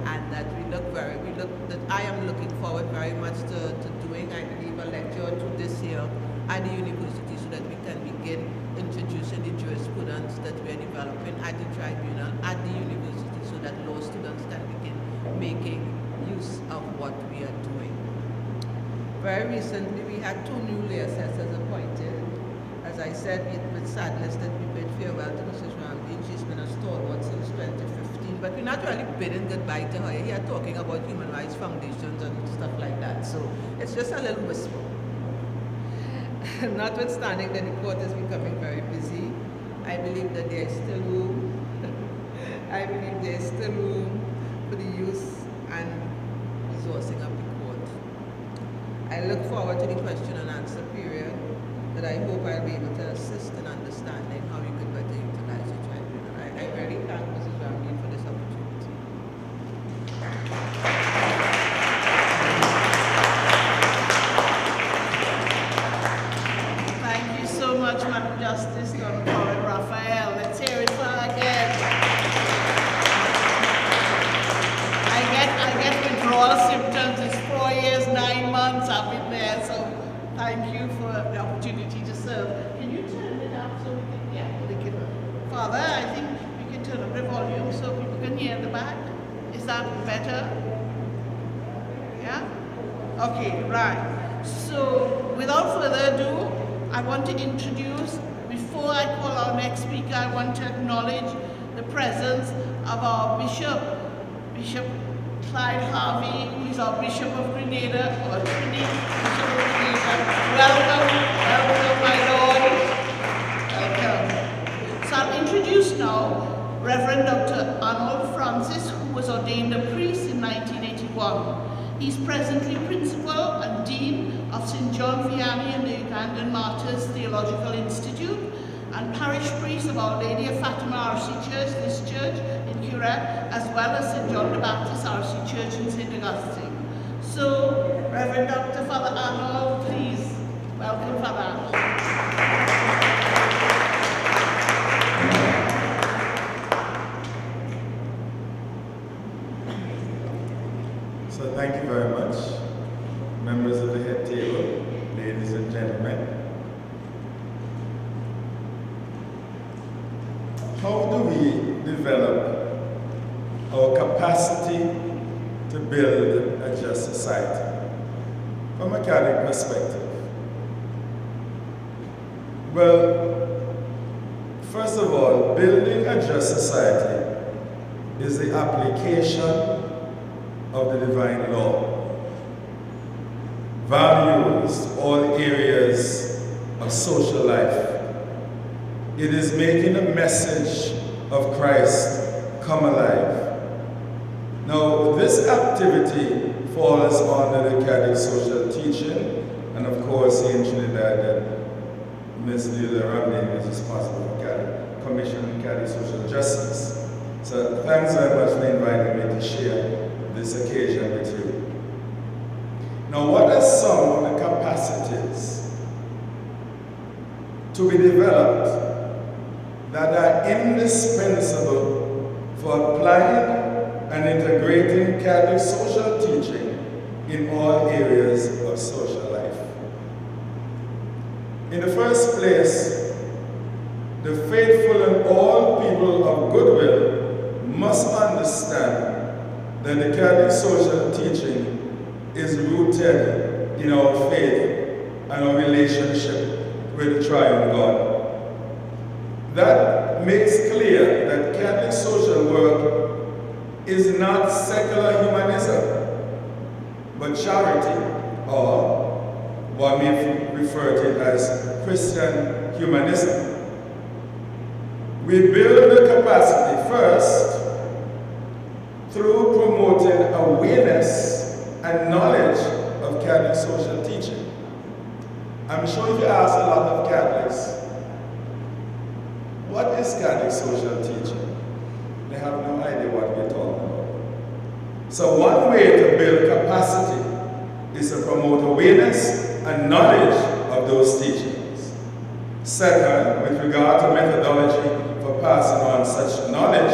C: and that that I am looking forward very much to doing, I believe, a lecture or 2 this year at the university so that we can begin introducing the jurisprudence that we are developing at the tribunal, at the university, so that law students can begin making use of what we are doing. Very recently, we had 2 new lay assessors appointed. As I said, with sadness that we bid farewell to Mrs. Ramsey. She's been a stalwart since 2015, but we're not really bidding goodbye to her. Here talking about human rights foundations and stuff like that, so it's just a little whisper. Notwithstanding that the court is becoming very busy, I believe that there is still room. I believe there is still room for the use and resourcing of the court. I look forward to the question and answer period that I hope I'll be able to assist in understanding how you could better utilize the tribunal. I very thank Mrs. Ramsey for this opportunity.
A: Thank you so much, Madam Justice Don Corin Raphael. Let's hear it for her again. I get withdrawal symptoms. It's 4 years, 9 months I've been there, so thank you for the opportunity to serve. Can you turn it up so we can, Father, I think we can turn up the volume so people can hear in the back. Is that better? Yeah? Okay, right. So, without further ado, I want to introduce, before I call our next speaker, I want to acknowledge the presence of our Bishop Clyde Harvey, who is our Bishop of Grenada, or Trinity Bishop of Grenada. Welcome, my Lord. Welcome. So I'll introduce now Reverend Dr. Arnold Francis, who was ordained a priest in 1981. He's presently Principal and Dean of St. John Vianney and the Ugandan Martyrs Theological Institute, and Parish Priest of Our Lady of Fatima RC Church, this church in Quebec, as well as St. John the Baptist RC Church in St. Augustine. So, Reverend Dr. Father Arnold, please welcome Father Arnold.
D: So thank you very much, members of the head table, ladies and gentlemen. How do we develop our capacity to build a just society from a Catholic perspective? Well, first of all, building a just society is the application of the divine law, values to all areas of social life. It is making the message of Christ come alive. Now, this activity falls under the Catholic social teaching, and of course, here in Trinidad, that Ms. Leila Ramney is responsible for Catholic Commission on Catholic Social Justice. So, thanks very much for inviting me to share this occasion with you. Now, what are some of the capacities to be developed that are indispensable for applying and integrating Catholic social teaching in all areas of social life? In the first place, the faithful and all people of goodwill must understand that the Catholic social teaching is rooted in our faith and our relationship with the triune God. That makes clear that Catholic social work is not secular humanism, but charity, or one may refer to it as Christian humanism. We build the capacity first through promoting awareness and knowledge of Catholic social teaching. I'm sure if you ask a lot of Catholics, what is Catholic social teaching? They have no idea what we're talking about. So one way to build capacity is to promote awareness and knowledge of those teachings. Second, with regard to methodology for passing on such knowledge,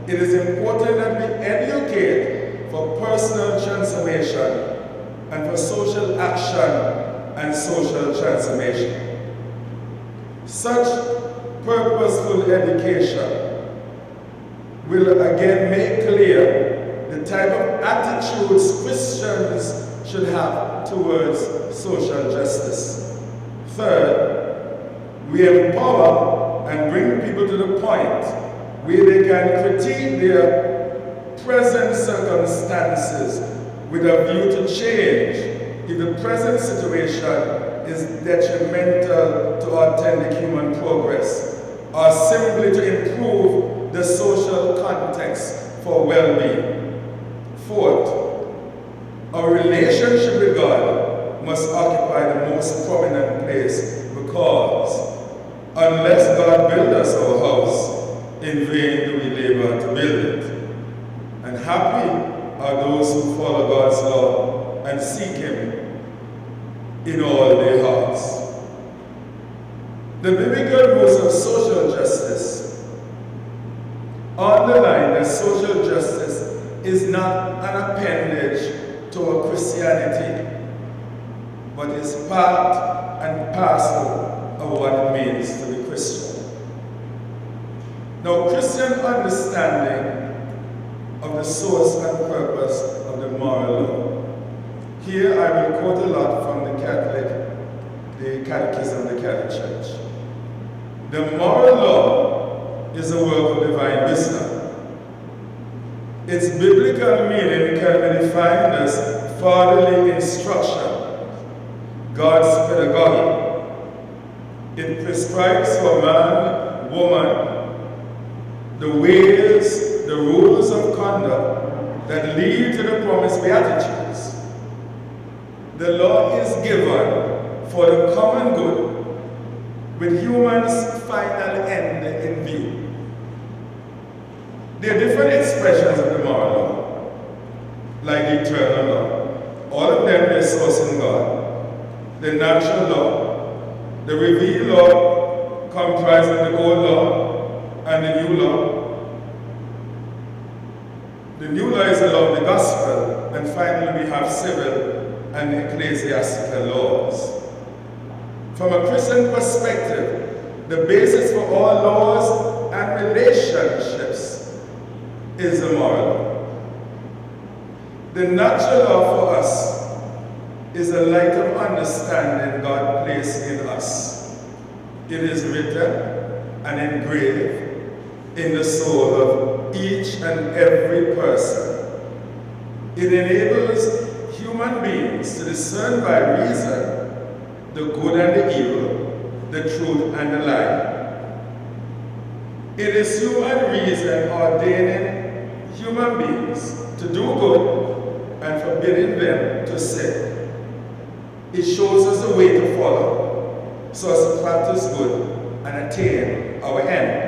D: it is important that we educate for personal transformation and for social action and social transformation. Such purposeful education will again make clear the type of attitudes Christians should have towards social justice. Third, we empower and bring people to the point where they can critique their present circumstances with a view to change if the present situation is detrimental to authentic human progress, or simply to improve the social context for well-being. Fourth, our relationship with God must occupy the most prominent place, because unless God build us our house, in vain do we labor to build it. And happy are those who follow God's law and seek Him in all their hearts. The biblical rules of social justice underline that social justice is not an appendage to our Christianity, but is part and parcel of what it means to be Christian. Now, Christian understanding of the source and purpose of the moral law. Here I will quote a lot from the Catechism of the Catholic Church. The moral law is a work of divine wisdom. Its biblical meaning can be defined as fatherly instruction, God's pedagogy. It prescribes for man, woman, the ways, the rules of conduct that lead to the promised beatitudes. The law is given for the common good, with humans' final end in view. There are different expressions of the moral law, like the eternal law, all of them their source in God. The natural law, the revealed law comprising the old law and the new law. The new law is the law of the gospel, and finally we have civil and ecclesiastical laws. From a Christian perspective, the basis for all laws and relationships is the moral law. The natural law for us is a light of understanding God placed in us. It is written and engraved in the soul of each and every person. It enables human beings to discern by reason the good and the evil, the truth and the lie. It is human reason ordaining human beings to do good and forbidding them to sin. It shows us the way to follow so as to practice good and attain our end.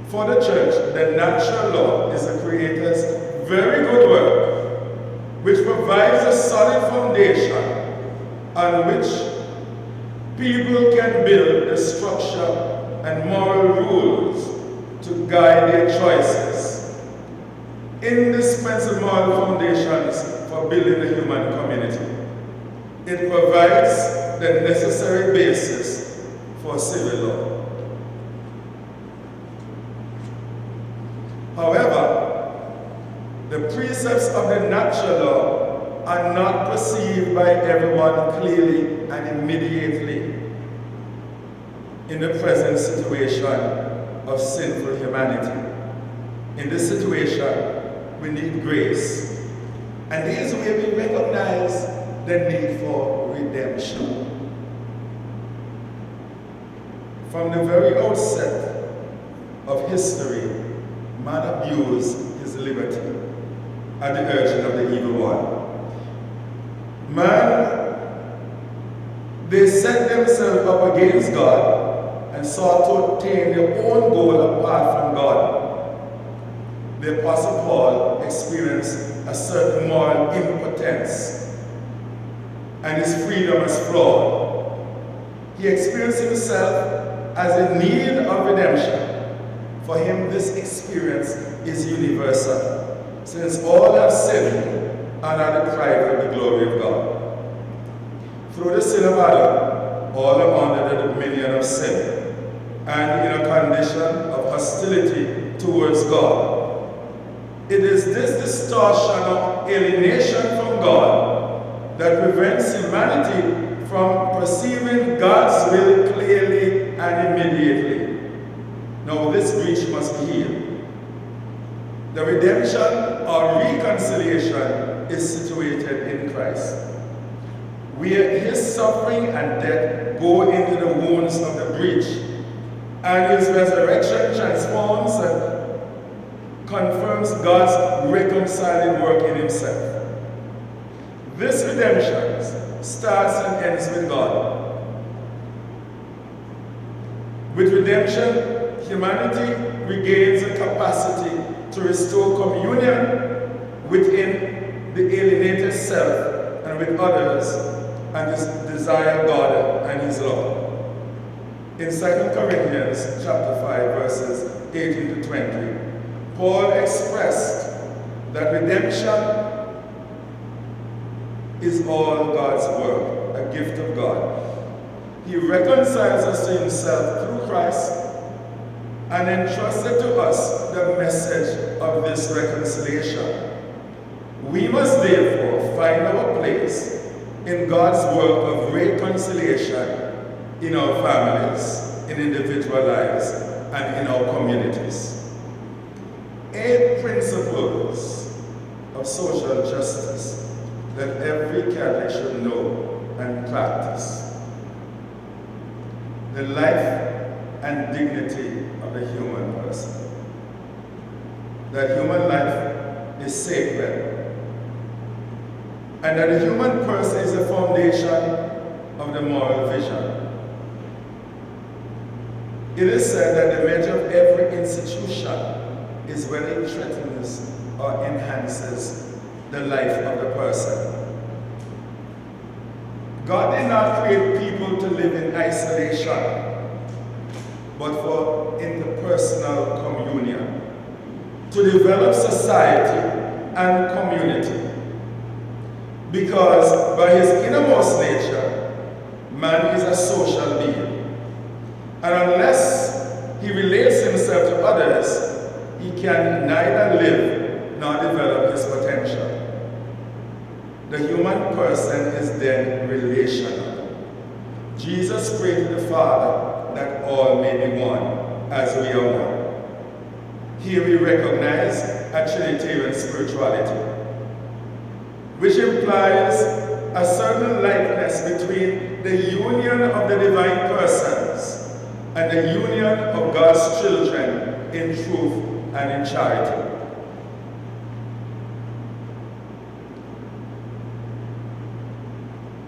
D: For the church, the natural law is the Creator's very good work, which provides a solid foundation on which people can build the structure and moral rules to guide their choices. Indispensable moral foundations for building the human community. It provides the necessary basis for civil law. However, the precepts of the natural law are not perceived by everyone clearly and immediately in the present situation of sinful humanity. In this situation, we need grace. And this is where we recognize the need for redemption. From the very outset of history, man abused his liberty at the urging of the evil one. Man, they set themselves up against God and sought to obtain their own goal apart from God. The Apostle Paul experienced a certain moral impotence, and his freedom was flawed. He experienced himself as in need of redemption. For him, this experience is universal, since all have sinned and are deprived of the glory of God. Through the sin of Adam, all are under the dominion of sin, and in a condition of hostility towards God. It is this distortion or alienation from God that prevents humanity from perceiving God's will clearly and immediately. Now this breach must be healed. The redemption or reconciliation is situated in Christ, where his suffering and death go into the wounds of the breach, and his resurrection transforms and confirms God's reconciling work in himself. This redemption starts and ends with God. With redemption, humanity regains the capacity to restore communion within the alienated self and with others, and desire God and his law. In 2 Corinthians chapter 5, verses 18 to 20, Paul expressed that redemption is all God's work, a gift of God. He reconciles us to himself through Christ and entrusted to us the message of this reconciliation. We must therefore find our place in God's work of reconciliation in our families, in individual lives, and in our communities. 8 principles of social justice that every Catholic should know and practice. The life and dignity of the human person. That human life is sacred, and that the human person is the foundation of the moral vision. It is said that the measure of every institution is whether it threatens or enhances the life of the person. God did not create people to live in isolation, but for interpersonal communion, to develop society and community. Because by his innermost nature, man is a social being. And unless he relates himself to others, he can neither live nor develop his potential. The human person is then relational. Jesus prayed to the Father that all may be one, as we are one. Here we recognize a Trinitarian spirituality, which implies a certain likeness between the union of the divine persons and the union of God's children in truth and in charity.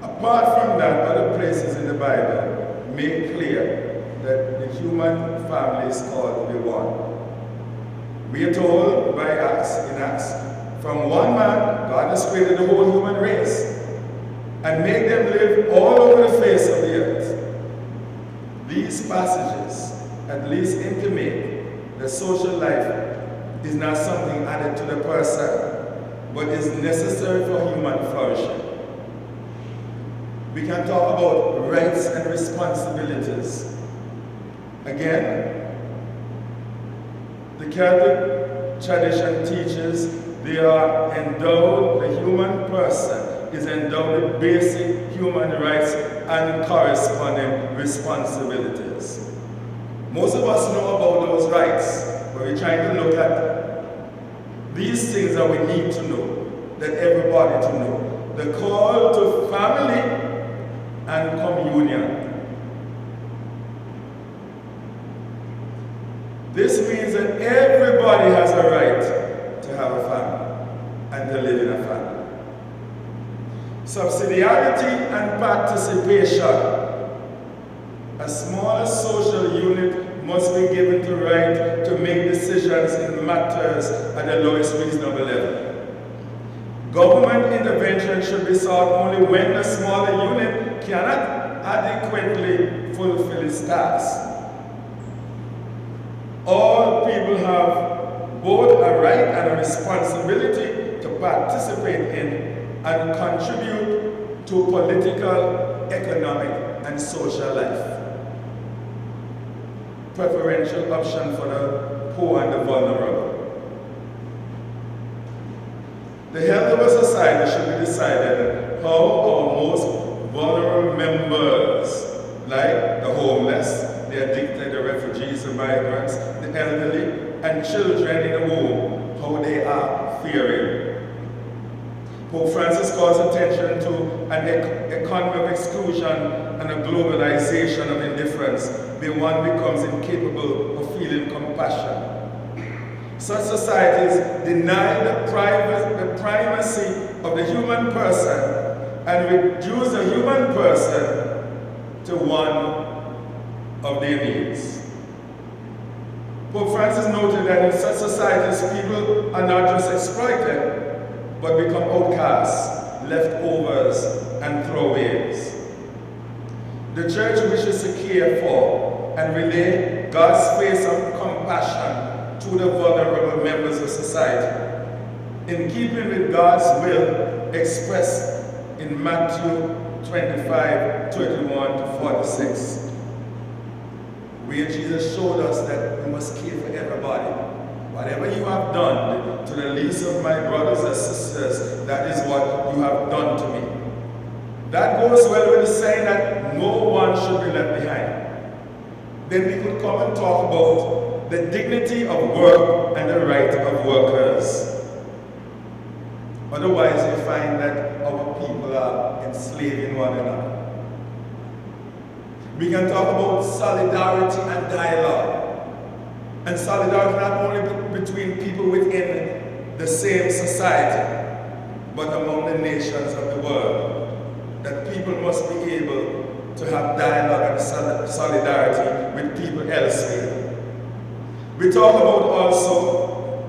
D: Apart from that, other places in the Bible make clear that the human family is called to be one. We are told by Acts, from one man, God has created the whole human race and made them live all over the face of the earth. These passages at least intimate that social life is not something added to the person, but is necessary for human flourishing. We can talk about rights and responsibilities. Again, the Catholic tradition teaches they are endowed, the human person is endowed with basic human rights and corresponding responsibilities. Most of us know about those rights, but we're trying to look at these things that we need to know, that everybody to know. The call to family and communion. This means that everybody has a right to have a family and to live in a family. Subsidiarity and participation. A smaller social unit must be given the right to make decisions in matters at the lowest reasonable level. Government intervention should be sought only when the smaller unit cannot adequately fulfill its tasks. All people have both a right and a responsibility to participate in and contribute to political, economic, and social life. Preferential option for the poor and the vulnerable. The health of a society should be decided how our most vulnerable members, like the homeless, the addicted, the refugees, the migrants, the elderly, and children in the womb, how they are faring. Pope Francis calls attention to an economy of exclusion and a globalization of indifference, where one becomes incapable of feeling compassion. Such societies deny the primacy of the human person and reduce the human person to one of their needs. Pope Francis noted that in such societies, people are not just exploited, but become outcasts, leftovers, and throwaways. The Church wishes to care for and relay God's face of compassion to the vulnerable members of society, in keeping with God's will expressed in Matthew 25:21-46, where Jesus showed us that we must care for everybody. Whatever you have done to the least of my brothers and sisters, that is what you have done to me. That goes well with the saying that no one should be left behind. Then we could come and talk about the dignity of work and the right of workers. Otherwise, you find that our people are enslaving one another. We can talk about solidarity and dialogue. And solidarity not only between people within the same society, but among the nations of the world. That people must be able to have dialogue and solidarity with people elsewhere. We talk about also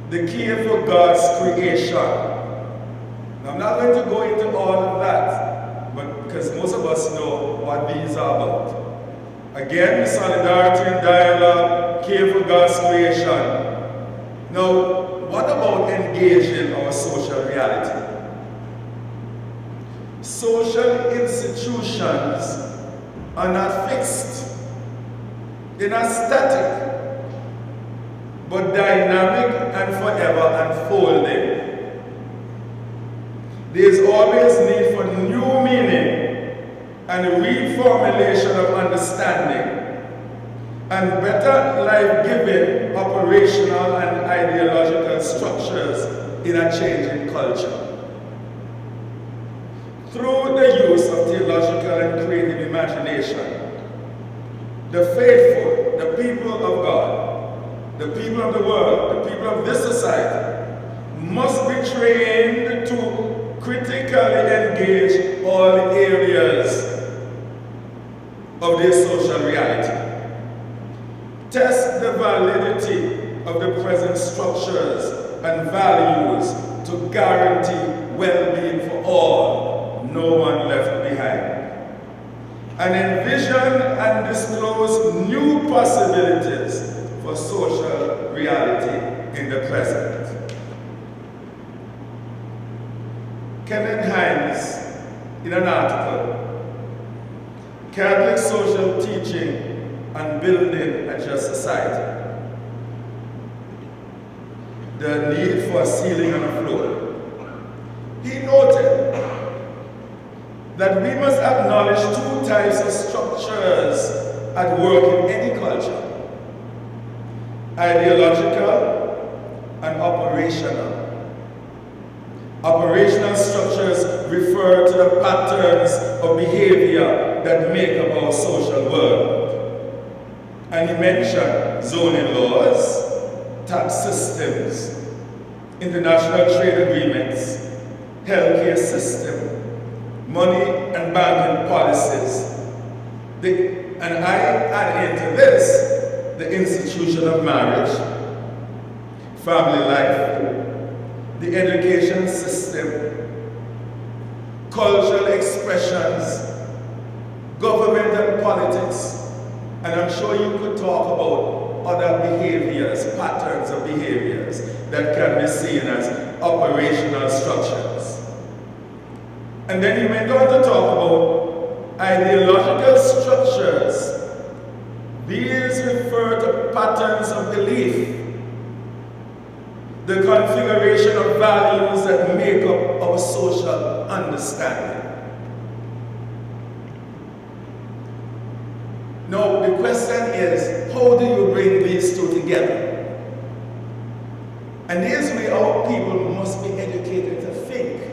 D: the care for God's creation Again, solidarity and dialogue, care for God's creation. Now, what about engaging our social reality? Social institutions are not fixed. They're not static, but dynamic and forever unfolding. There is always need for new meaning and reformulation of understanding and better life-giving operational and ideological structures in a changing culture. Through the use of theological and creative imagination, the faithful, the people of God, the people of the world, the people of this society must be trained to critically engage all areas of their social reality. Test the validity of the present structures and values to guarantee well-being for all, no one left behind. And envision and disclose new possibilities for social reality in the present. Kenneth Hines, in an article, Catholic Social Teaching and Building a Just Society, the need for a ceiling and a floor. He noted that we must acknowledge two types of structures at work in any culture: ideological and operational. Operational structures refer to the patterns of behavior that make up our social world. And he mentioned zoning laws, tax systems, international trade agreements, healthcare system, money and banking policies. And I add into this the institution of marriage, family life, the education system, cultural expressions, government and politics. And I'm sure you could talk about other behaviors, patterns of behaviors that can be seen as operational structures. And then he went on to talk about ideological structures. These refer to patterns of belief, the configuration of values that make up our social understanding. Now, the question is, how do you bring these two together? And here's where our people must be educated to think.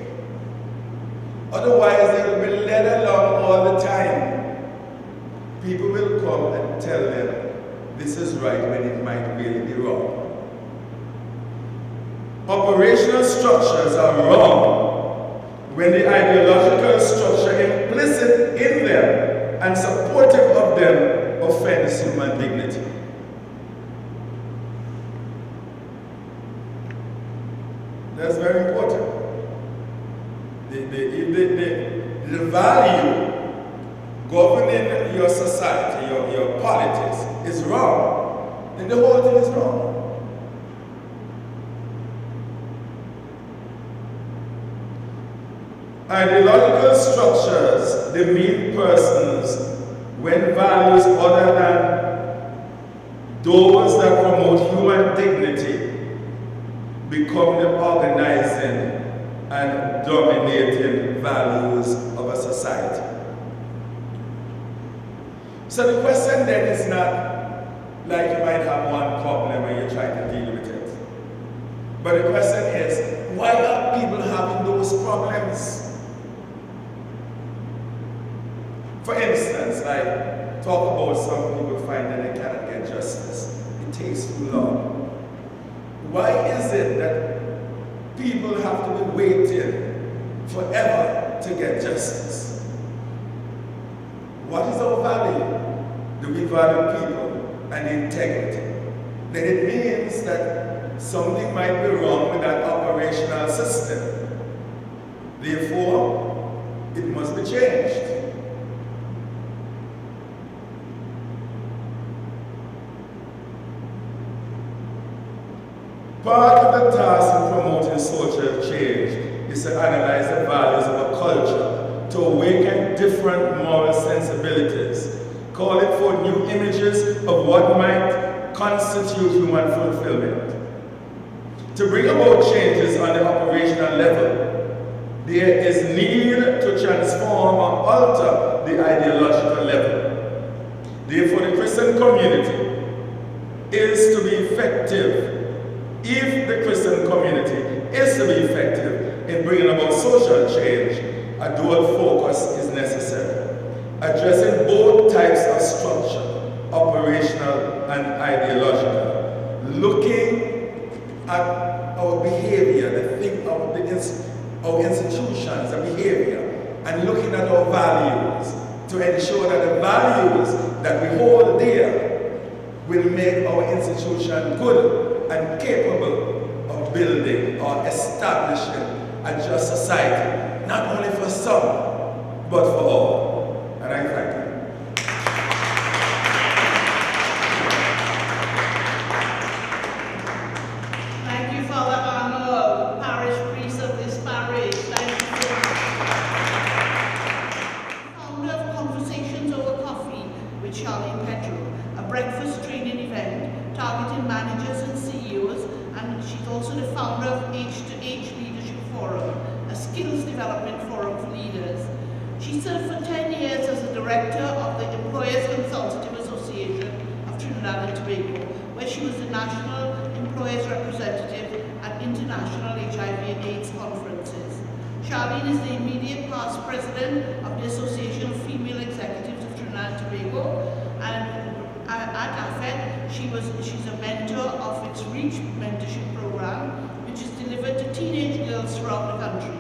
D: Otherwise, they will be led along all the time. People will come and tell them this is right when it might really be wrong. Operational structures are wrong when the ideological structure implicit in them and supportive of them offends human dignity. That's very important. The value governing your society, your politics, is wrong, then the whole thing is wrong. Ideological structures demean persons when values other than those that promote human dignity become the organizing and dominating values of a society. So the question then is not like you might have one problem and you're trying to deal with it. But the question is, why are people having those problems? For instance, like talk about some people find that they cannot get justice. It takes too long. Why is it that people have to be waiting forever to get justice? What is our value? Do we value people and integrity? Then it means that something might be wrong with that operational system. Therefore, it must be changed. third task in promoting social change is to analyze the values of a culture, to awaken different moral sensibilities, calling for new images of what might constitute human fulfillment. To bring about changes on the operational level, there is need to transform or alter the ideological level. Therefore, the Christian community is to be effective. If the Christian community is to be effective in bringing about social change, a dual focus is necessary, addressing both types of structure, operational and ideological, looking at our behavior, our institutions, the behavior, and looking at our values to ensure that the values that we hold dear will make our institution good and capable of building or establishing a just society, not only for some, but for all. And I thank you.
A: Thank you, Father Arnold, parish priest of this parish. Thank you so much. Founder of Conversations Over Coffee with Charlene Petro, a breakfast training event targeting managers and CEOs, and she's also the founder of H2H Leadership Forum, a skills development forum for leaders. She served for 10 years as the director of the Employers Consultative Association of Trinidad and Tobago, where she was the national employers representative at international HIV and AIDS conferences. Charlene is the immediate past president of the Association of Female Executives of Trinidad and Tobago, and at AFET, she's a mentor of its REACH mentorship program, which is delivered to teenage girls throughout the country.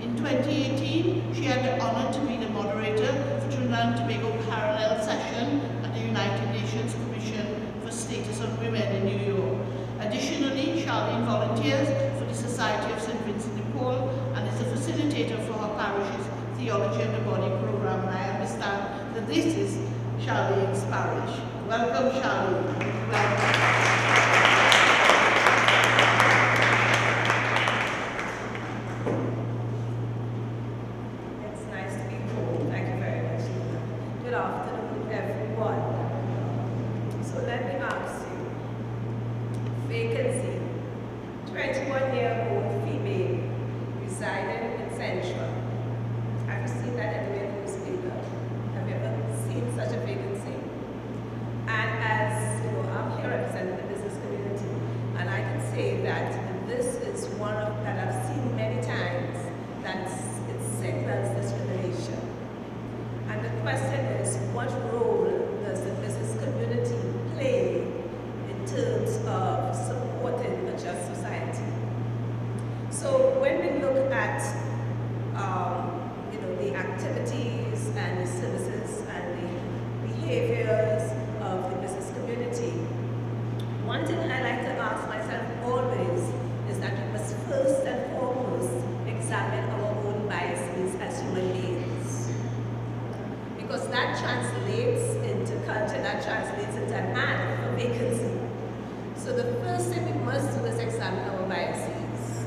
A: In 2018, she had the honor to be the moderator for Trinidad and Tobago parallel session at the United Nations Commission for Status of Women in New York. Additionally, Charlene volunteers for the Society of St. Vincent de Paul and is a facilitator for her parish's Theology of the Body program, and I understand that this is Charlene's parish. Welcome, Charlene. Welcome.
E: It's nice to be home. Thank you very much. Good afternoon, everyone. So let me ask you, vacancy, 21-year-old female residing in Central. Have you seen that anywhere in the newspaper? Have you ever seen such a vacancy? And as you know, I'm here representing the business community, and I can say that this is one of that I've seen many times that it signals discrimination. And the question is, what role does the business community play in terms of supporting a just society? So when we look at the activities and the services and the behaviors of the business community, one thing I like to ask myself always is that we must first and foremost examine our own biases as human beings. Because that translates into culture, that translates into an ad for vacancy. So the first thing we must do is examine our biases,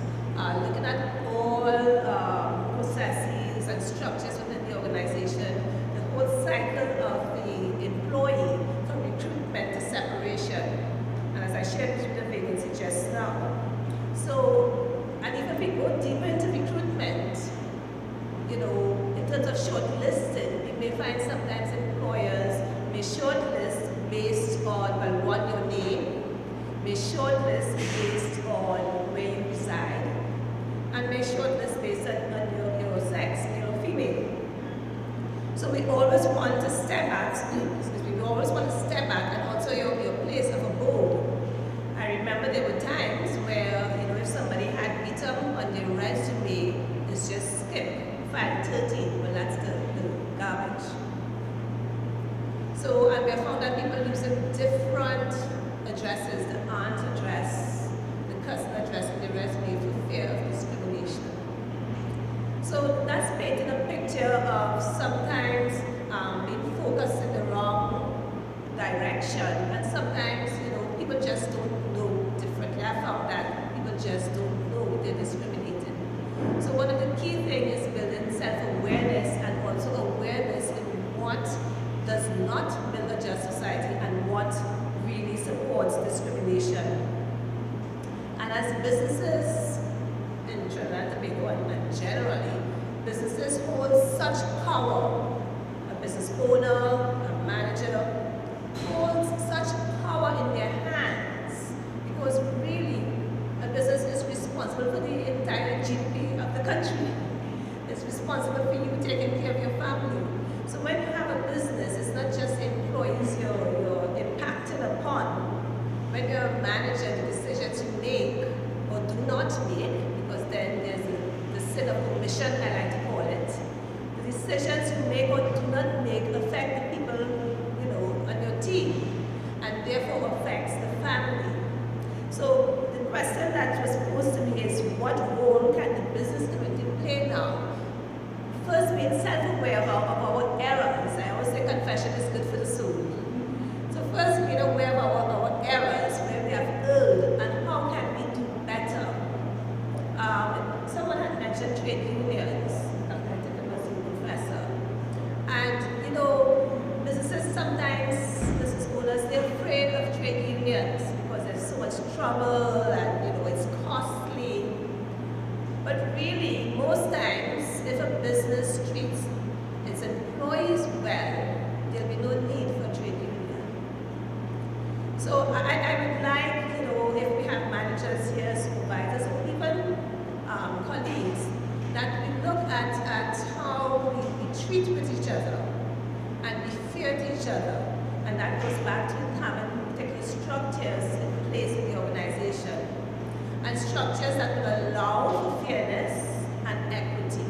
E: looking at all processes and structures within the organization, the whole cycle of the employee from recruitment to separation. And as I shared with you the vacancy just now. So, and even if we go deeper into recruitment, in terms of shortlisting, you may find sometimes employers may shortlist based on, well, one, your name, may shortlist based on where you reside, and may shortlist based on your sex, male or female. So we always want to step back, we always want to step back, and also your place of abode. I remember there were times where, if somebody had beaten on their resume, it's just skip, file 13, well, that's the garbage. So, and we have found that people using different addresses, the aunt address, the cousin address in their resume for fear of discrimination. So that's painting a picture of sometimes being focused in the wrong direction, and sometimes, people just don't know differently. I found that people people just don't know they're discriminated. So one of the key things is building self-awareness and also awareness in what does not build a just society and what really supports discrimination. And as businesses in Trinidad and Tobago and generally, businesses hold such power. A business owner, a manager, holds such power in their hands because really a business is responsible for the entire GDP of the country. It's responsible for you taking care of your family. So when you have a business, it's not just employees you're impacted upon. When you're a manager, the decisions you make or do not make, because then there's the sin of omission, I like to call it. The decisions you make or do not make affect the people, on your team, and therefore affects the family. So the question that was posed to me is, what role can the business community play now? First, being self-aware of our errors. I always say confession is good for the soul. So first, being aware of our errors, where we have erred, and how can we do better. Someone had mentioned trade unions. I think it was the professor. And, businesses sometimes, business owners, they're afraid of trade unions because there's so much trouble and, it's costly. But really, most times, if a business treats its employees well, there'll be no need for trade union. So I would like, if we have managers here, supervisors, or even colleagues, that we look at how we treat with each other and be fair to each other. And that goes back to having particular structures in place in the organization. And structures that will allow for fairness and equity.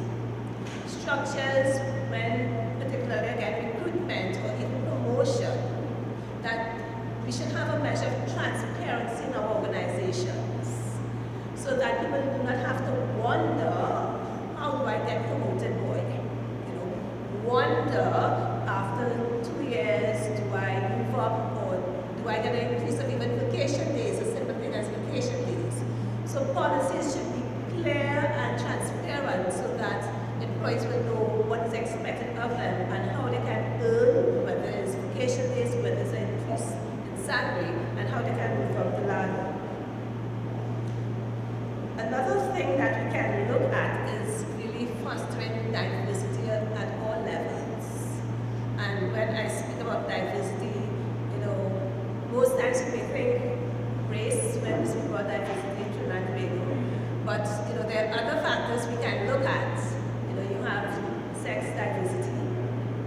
E: Structures when, particularly again, recruitment or even promotion, that we should have a measure of transparency in our organizations so that people do not have to wonder, how do I get promoted, boy? Wonder after 2 years, do I move up or do I get an increase of even vacation days, a simple thing as vacation days? So policies should be clear and transparent so that employees will know what is expected of them and how they can earn, whether it's vacation days, whether it's an increase in salary, and how they can move up the ladder. Another thing that we can look at is really fostering diversity at all levels. And when I speak about diversity, most times we may think race when we speak about diversity in Trinidad and Tobago. But there are other factors we can look at. You have sex diversity.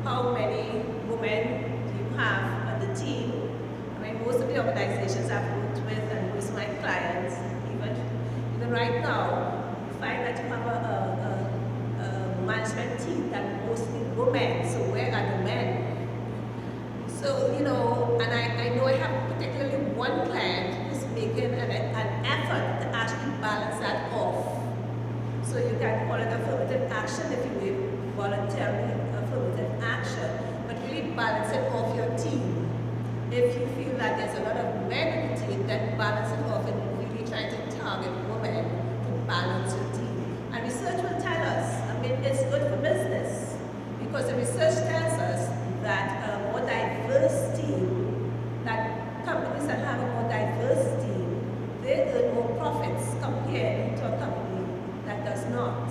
E: How many women do you have on the team? I mean, most of the organizations I've worked with and most of my clients, even right now, you find that you have a management team that mostly women. So where are the men? So, and I know I have particularly one client who's making an effort to actually balance that off. So you can call it affirmative action if you will, voluntary affirmative action, but really balance it off your team. If you feel that there's a lot of men in the team, then balance it off and really try to target women to balance your team. And research will tell us, it's good for business because the research tells us that a more diverse team, that companies that have a more diverse team, they earn more profits compared to a company that does not.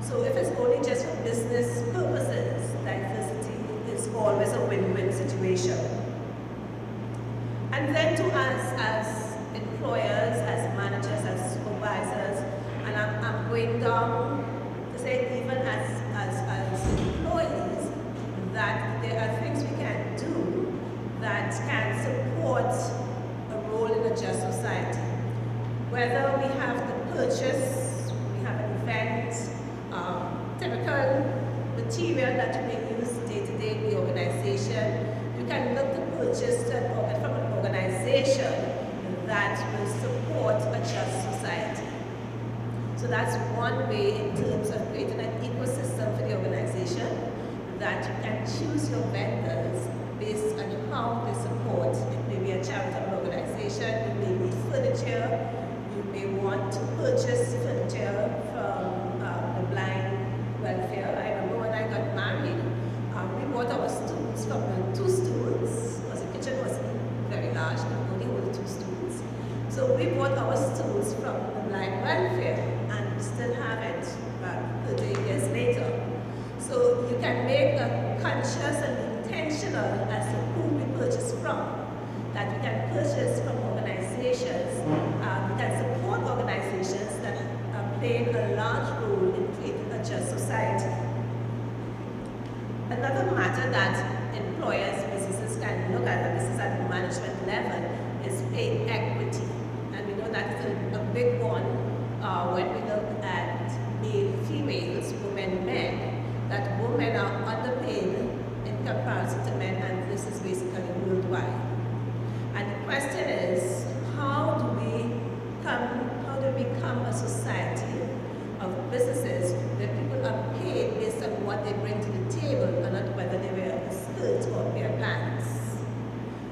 E: So if it's only just for business purposes, diversity is always a win-win situation. And then to us as employers, as managers, as supervisors, and I'm going down to say even as employees, that there are things we can do that can support a role in a just society. Whether we have to purchase, we have an event, typical material that you may use day to day in the organization, you can look to purchase from an organization that will support a just society. So that's one way in terms of creating an ecosystem for the organization, that you can choose your vendors based on how they support. It may be a charitable organization, you may need furniture, you may conscious and intentional as to who we purchase from, that we can purchase from organizations, we can support organizations that are playing a large role in creating a just society. Another matter that employers, businesses can look at, and this is at the management level, is pay equity. And we know that is a big one when we look at male, females, women, men, that women are underpaid in comparison to men, and this is basically worldwide. And the question is, how do we become a society of businesses where people are paid based on what they bring to the table and not whether they wear a skirt or wear pants?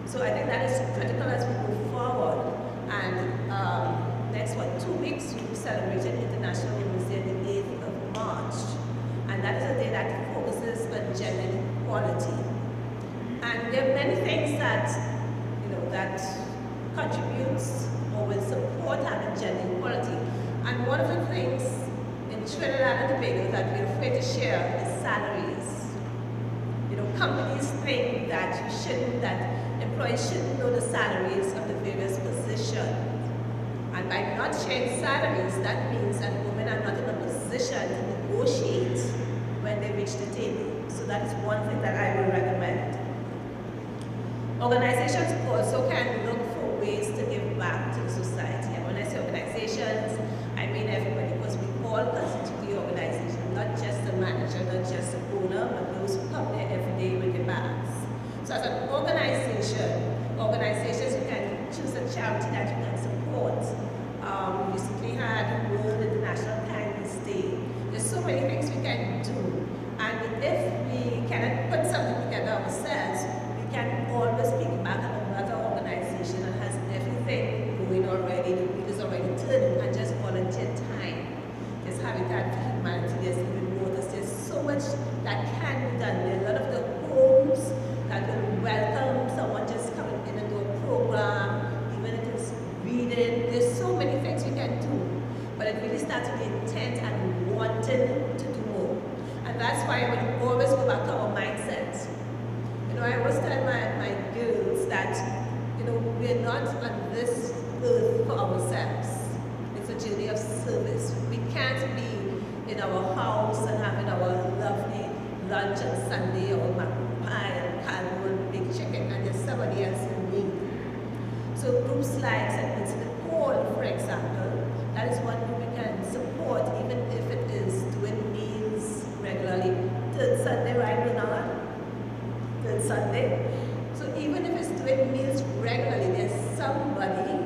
E: So I think that is critical as we move forward. And next 2 weeks we will celebrate International Women's Day, the 8th of March. And that is a day that focuses on gender equality. And there are many things that, that contributes or will support having gender equality. And one of the things in Trinidad and Tobago that we're afraid to share is salaries. Companies think that employees shouldn't know the salaries of the various positions. And by not sharing salaries, that means that women are not in a position to negotiate when they reach the table. So that is one thing that I will recommend. Organizations also can look for ways to give back to the society. And when I say organizations, I mean everybody, because we all constitute the organization, not just the manager, not just the owner, but those who come there every day with their bags. So as an organizations you can choose a charity that you can support. We recently had World International Kindness Day. There's so many things we can do. And if we cannot put something together ourselves, we can always piggyback on another organization that has everything going already, the wheel is already turning, and just volunteer time. There's Habitat for Humanity, there's Living Waters, there's so much that can be done. There are a lot of the homes that will welcome someone just coming in and do a program, even if it's reading. There's so many things we can do, but it really starts with the intent and wanting to do more. And that's why we always go back to our mindset. I always tell my girls that, we're not on this earth for ourselves. It's a journey of service. We can't be in our house and having our lovely lunch on Sunday or mackerel pie and caldo and big chicken, and there's somebody else in need. So groups like St. Vincent de Paul, for example, that is one group we can support, even if it is doing meals regularly. Third Sunday, right, Bernard? Third Sunday. So even if it's doing meals regularly, there's somebody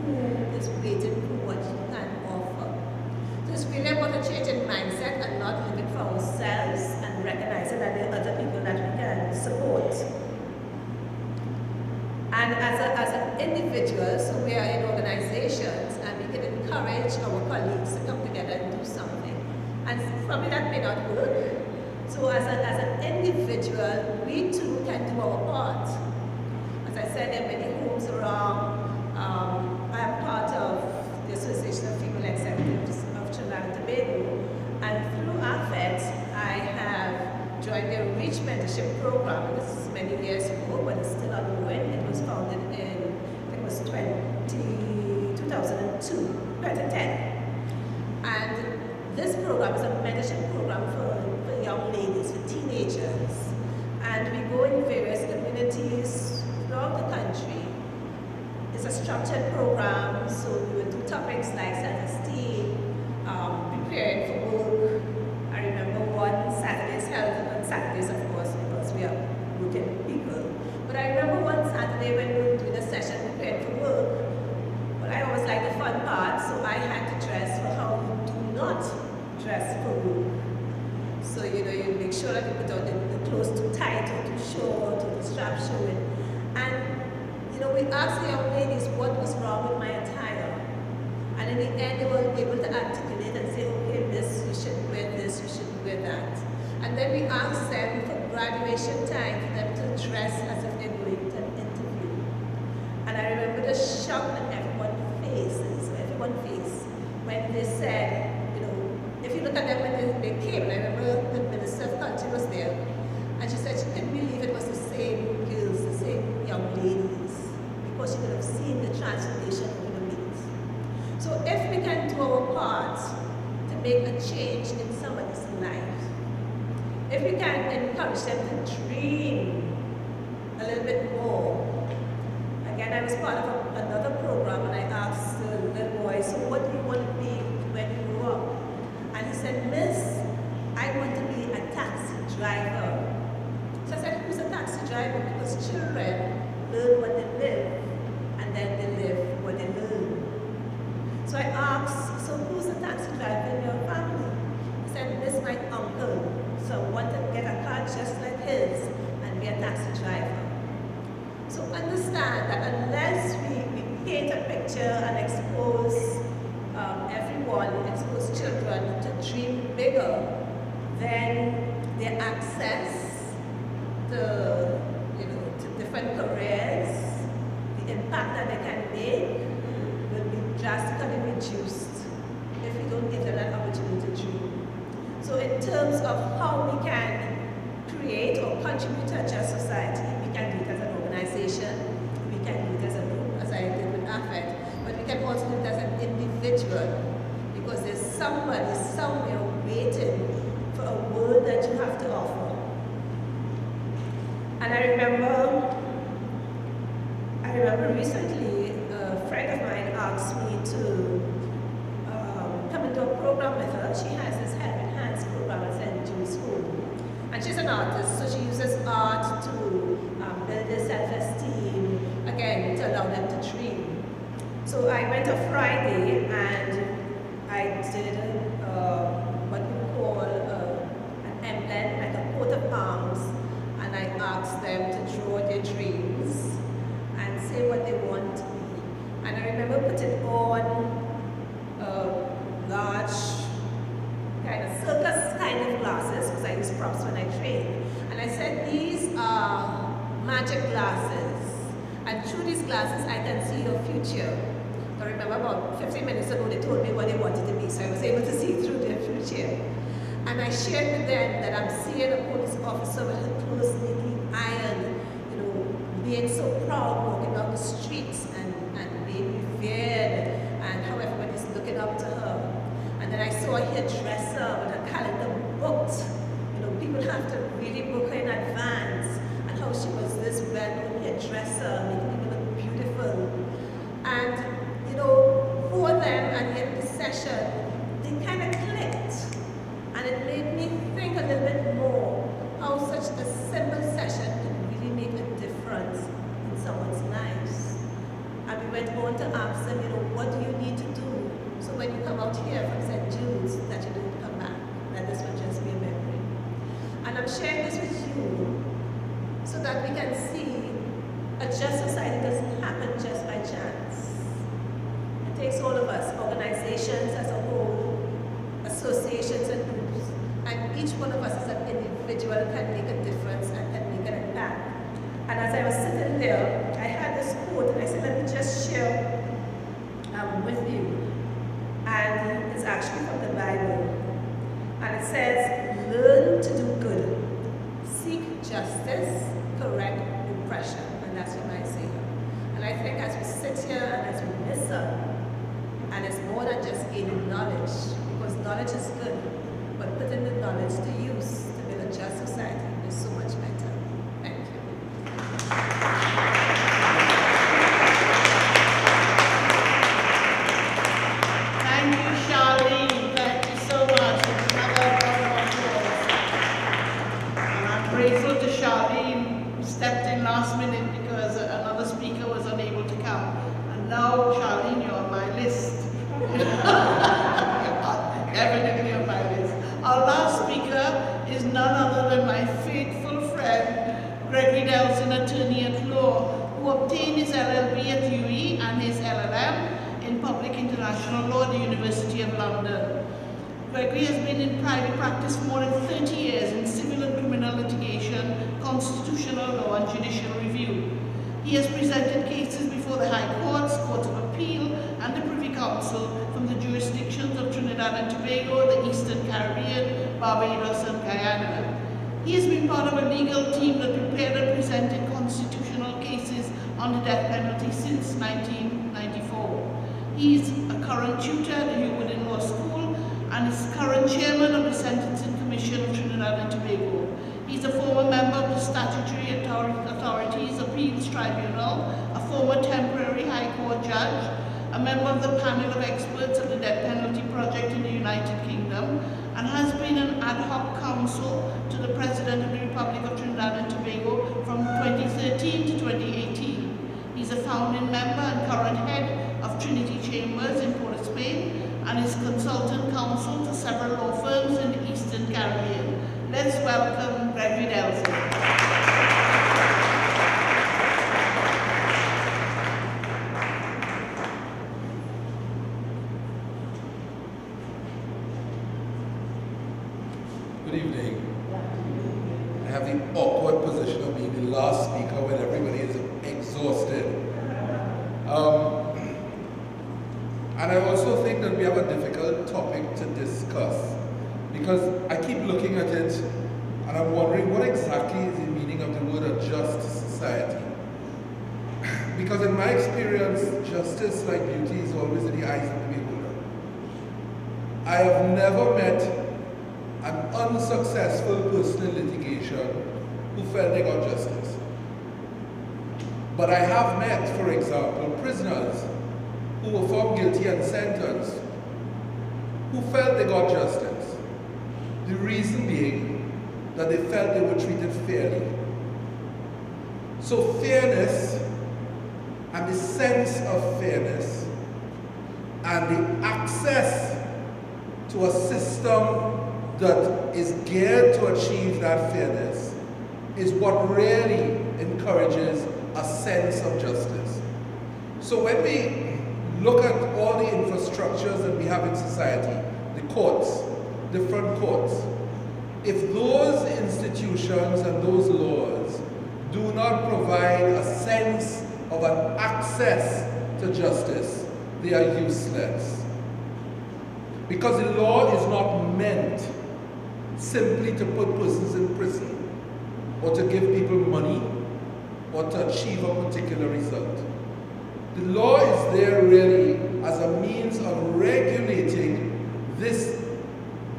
E: who is waiting for what you can offer. So it's really about a change in mindset and not living for ourselves and recognizing that there are other people that we can support. And as an individual, so we are in organizations and we can encourage our colleagues to come together and do something. And probably that may not work. So as an individual, we too can do our part. As I said, there are many homes around. I am part of the Association of Female Executives of Trinidad and Tobago, and through AFET, I have joined their Reach Mentorship Program. This is many years ago, but it's still ongoing. It was founded in, I think it was 2010. And this program is a mentorship program for young ladies, for teenagers. And we go in various communities throughout the country. It's a structured program, so we will do topics like self-esteem, preparing for work. I remember one Saturdays held on Saturdays, of course, because we are working people. But I remember one Saturday when we were doing a session preparing for work. But I always like the fun part, so I had to dress for how you do not dress for work. So, you make sure that you put on the clothes too tight or too short or the strap showing. And, we asked the young ladies what was wrong with my attire. And in the end, they were able to articulate and say, okay, miss, you shouldn't wear this, you shouldn't wear that. And then we asked them for graduation time for them to dress as if they're going to an interview. And I remember the shock on everyone's faces, when they said, if you look at them when they came, and I remember the Minister of Culture was there, and she said she could we can encourage them to dream a little bit more. Again, I was part of another program and I asked the little boy, so what do you want to be when you grow up? And he said, Miss, I want to be a taxi driver. So I said, who's a taxi driver? Because children learn what they live and then they live what they learn. So I asked, so who's the taxi driver in your family? He said, Miss, my uncle. So I want to get a car just like his and be a taxi driver. So understand that unless we paint a picture and expose everyone, expose children to dream bigger, then their access to, to different careers, the impact that they can make will be drastically reduced if we don't give them that opportunity to dream. So in terms of how we can create or contribute to a just society, we can do it as an organization, we can do it as a group, as I did with AFET, but we can also do it as an individual, because there's somebody somewhere waiting for a word that you have to offer. And I remember recently a friend of mine asked me to come into a program with her. She has this Helping Hands program at St. Jude's School. And she's an artist, so she uses art to build their self-esteem, again, to allow them to dream. So I went on Friday and I did what we call an emblem, like a coat of arms, and I asked them to draw their dreams and say what they want to be. And I remember putting on large kind of circus kind of glasses, because I use props when I train. And I said, these are magic glasses. And through these glasses, I can see your future. I remember about 15 minutes ago, they told me what they wanted to be, so I was able to see through their future. And I shared with them that I'm seeing a police officer with her clothes neatly ironed, being so proud, walking down the streets and being revered, and how everybody's looking up to her. And then I saw a hairdresser with her calendar booked. People have to really book her in advance, and how she was this well-known hairdresser, making people look beautiful. And for them at the end of the session, they kind of clicked, and it made me think a little bit more how such a simple session can really make a difference in someone's lives. And we went on to ask them, what do you need to do so when you come out here from St. Jude's that you don't come back, that this will just be a memory. And I'm sharing this with you so that we can see a just society doesn't happen just by chance. It takes all of us, organizations as a whole, associations and groups, and each one of us as an individual can make a difference and can make an impact. And as I was sitting there, I had this quote, and I said, let me just share with you. And it's actually from the Bible. And it says, learn to do good, seek justice, correct oppression. And that's what I say here. And I think as we sit here and as we listen, and it's more than just gaining knowledge, because knowledge is good, but putting the knowledge to use to build a just society is so much better. Thank you.
A: Thank you, Charlene. Thank you so much. Another round of applause. And I'm grateful to Charlene, who stepped in last minute because another speaker was unable to come. And now, Charlene, you're on my list. Definitely on my list. Our last speaker is none other than my faithful friend, Gregory Delson, attorney at law, who obtained his LLB at UE and his LLM in Public International Law at the University of London. Gregory has been in private practice for more than 30 years in civil and criminal litigation, constitutional law, and judicial review. He has presented cases before the High Courts, Court of Appeal, and the Privy Council from the jurisdictions of Trinidad and Tobago, the Eastern Caribbean, Barbados, and Guyana. He has been part of a legal team that prepared and presented constitutional cases on the death penalty since 1994. He is a current tutor at the Hugh Woodin Law School and is current chairman of the Sentencing Commission of Trinidad and Tobago. of the panel of experts at the death penalty project in the United Kingdom and has been an ad hoc counsel to the President of the Republic of Trinidad and Tobago from 2013 to 2018. He's a founding member and current head of Trinity Chambers in Port of Spain and is consultant counsel to several law firms in the Eastern Caribbean. Let's welcome Gregory Delson.
F: Good evening. I have the awkward position of being the last speaker when everybody is exhausted. And I also think that we have a difficult topic to discuss because I keep looking at it and I'm wondering what exactly is the meaning of the word a just society. Because in my experience, justice, like beauty, is always in the eyes of the beholder. I have never met an unsuccessful person in litigation who felt they got justice. But I have met, for example, prisoners who were found guilty and sentenced who felt they got justice. The reason being that they felt they were treated fairly. So fairness and the sense of fairness and the access to a system that is geared to achieve that fairness is what really encourages a sense of justice. So when we look at all the infrastructures that we have in society, the courts, different courts, if those institutions and those laws do not provide a sense of an access to justice, they are useless. Because the law is not meant simply to put persons in prison or to give people money or to achieve a particular result. The law is there really as a means of regulating this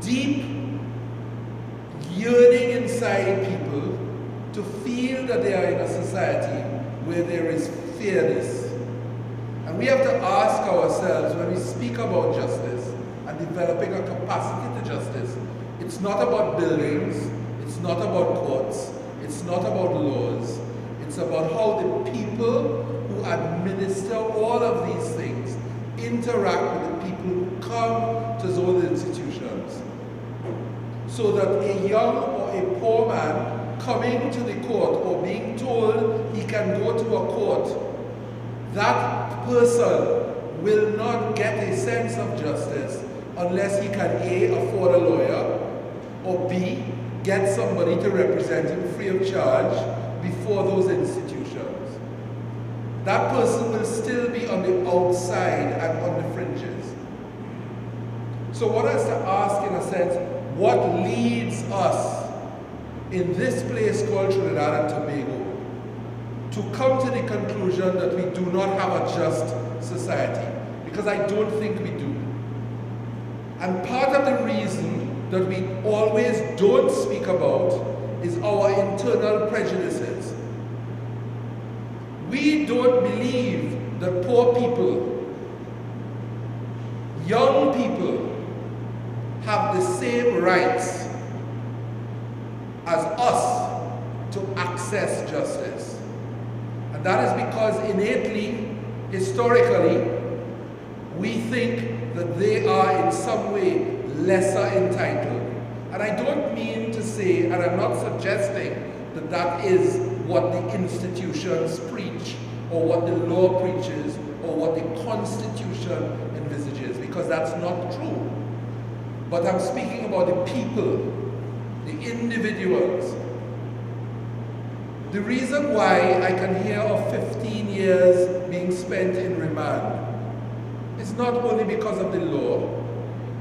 F: deep yearning inside people to feel that they are in a society where there is fairness. And we have to ask ourselves when we speak about justice and developing a capacity to justice, it's not about buildings, it's not about courts, it's not about laws, it's about how the people who administer all of these things interact with the people who come to those institutions. So that a young or a poor man coming to the court or being told he can go to a court, that person will not get a sense of justice unless he can A, afford a lawyer, or B, get somebody to represent him free of charge before those institutions. That person will still be on the outside and on the fringes. So one has to ask, in a sense, what leads us in this place called Trinidad and Tobago to come to the conclusion that we do not have a just society? Because I don't think we do. And part of the reason that we always don't speak about is our internal prejudices. We don't believe that poor people, young people, have the same rights as us to access justice. And that is because innately, historically, we think that they are in some way lesser entitled. And I don't mean to say, and I'm not suggesting that that is what the institutions preach, or what the law preaches, or what the Constitution envisages, because that's not true. But I'm speaking about the people, the individuals. The reason why I can hear of 15 years being spent in remand is not only because of the law,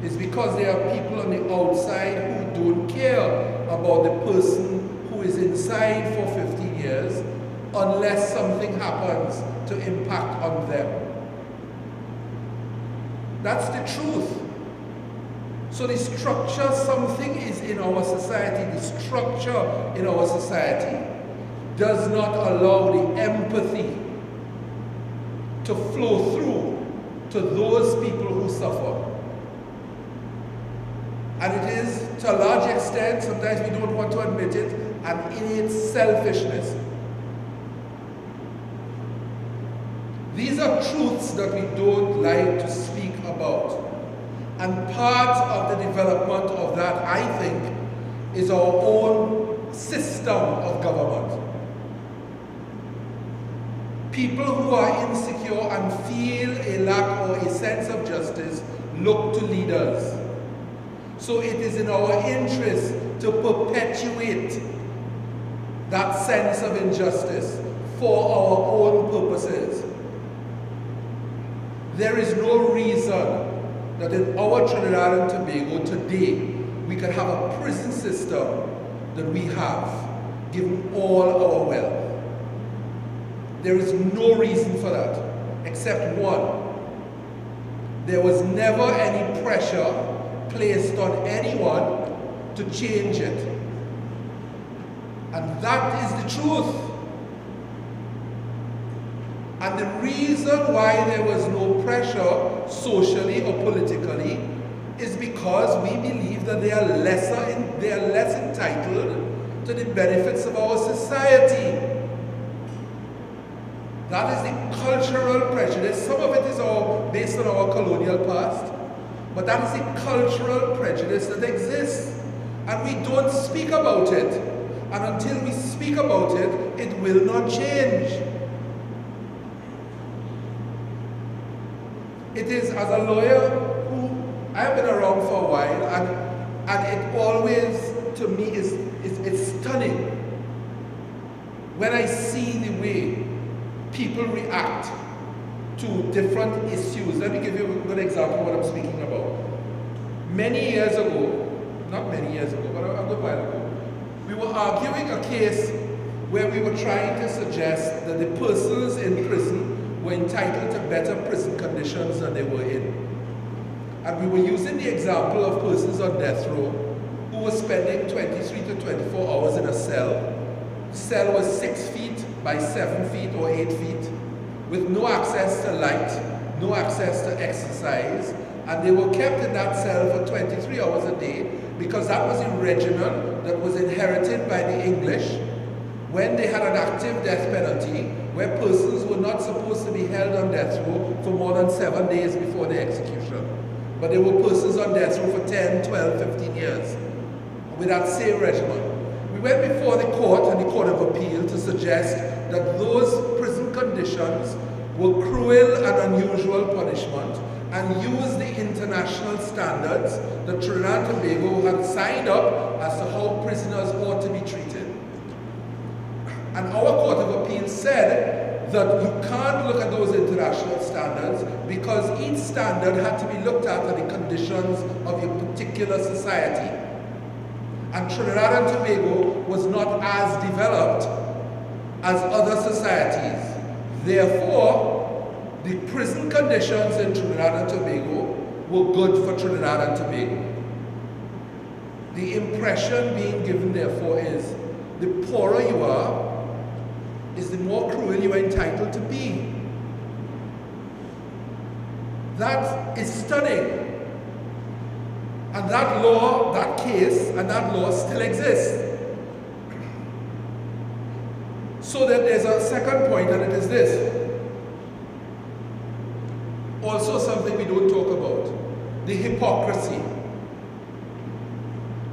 F: it's because there are people on the outside who don't care about the person who is inside for 15 years unless something happens to impact on them. That's the truth. So the structure, something is in our society, the structure in our society does not allow the empathy to flow through to those people who suffer. And it is, to a large extent, sometimes we don't want to admit it, an innate selfishness. These are truths that we don't like to speak about. And part of the development of that, I think, is our own system of government. People who are insecure and feel a lack or a sense of justice look to leaders. So it is in our interest to perpetuate that sense of injustice for our own purposes. There is no reason that in our Trinidad and Tobago today we can have a prison system that we have, given all our wealth. There is no reason for that, except one. There was never any pressure placed on anyone to change it. And that is the truth. And the reason why there was no pressure socially or politically is because we believe that they are less entitled to the benefits of our society. That is the cultural prejudice. Some of it is based on our colonial past, but that is the cultural prejudice that exists. And we don't speak about it. And until we speak about it, it will not change. It is, as a lawyer who I have been around for a while, and it always, to me, it's stunning when I see the way people react to different issues. Let me give you a good example of what I'm speaking about. Many years ago, not many years ago, but a good while ago, we were arguing a case where we were trying to suggest that the persons in prison were entitled to better prison conditions than they were in. And we were using the example of persons on death row who were spending 23 to 24 hours in a cell. The cell was 6 feet by 7 feet or 8 feet, with no access to light, no access to exercise, and they were kept in that cell for 23 hours a day because that was a regimen that was inherited by the English when they had an active death penalty, where persons were not supposed to be held on death row for more than 7 days before their execution. But there were persons on death row for 10, 12, 15 years with that same regimen. We went before the court and the Court of Appeal to suggest that those prison conditions were cruel and unusual punishment, and used the international standards that Trinidad and Tobago had signed up as to how prisoners ought to be treated. And our Court of Appeal said that you can't look at those international standards because each standard had to be looked at the conditions of a particular society. And Trinidad and Tobago was not as developed as other societies. Therefore, the prison conditions in Trinidad and Tobago were good for Trinidad and Tobago. The impression being given, therefore, is the poorer you are, is the more cruel you are entitled to be. That is stunning. And that law, that case, and that law still exists. So that there's a second point, and it is this. Also something we don't talk about, the hypocrisy.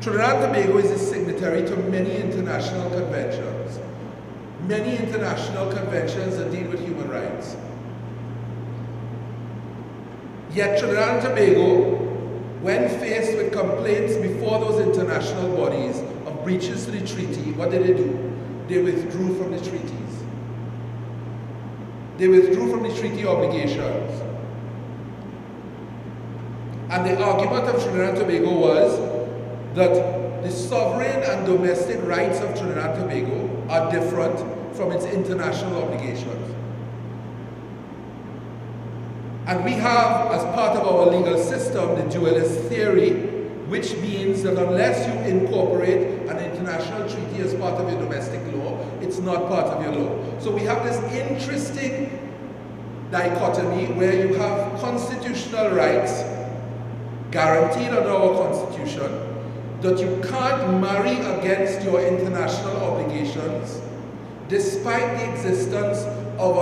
F: Trinidad and Tobago is a signatory to many international conventions. Many international conventions that deal with human rights. Yet Trinidad and Tobago, when faced with complaints before those international bodies of breaches to the treaty, what did they do? They withdrew from the treaties. They withdrew from the treaty obligations. And the argument of Trinidad and Tobago was that the sovereign and domestic rights of Trinidad and Tobago are different from its international obligations. And we have, as part of our legal system, the dualist theory, which means that unless you incorporate an international treaty as part of your domestic law, it's not part of your law. So we have this interesting dichotomy where you have constitutional rights guaranteed under our constitution, that you can't marry against your international obligations, despite the existence of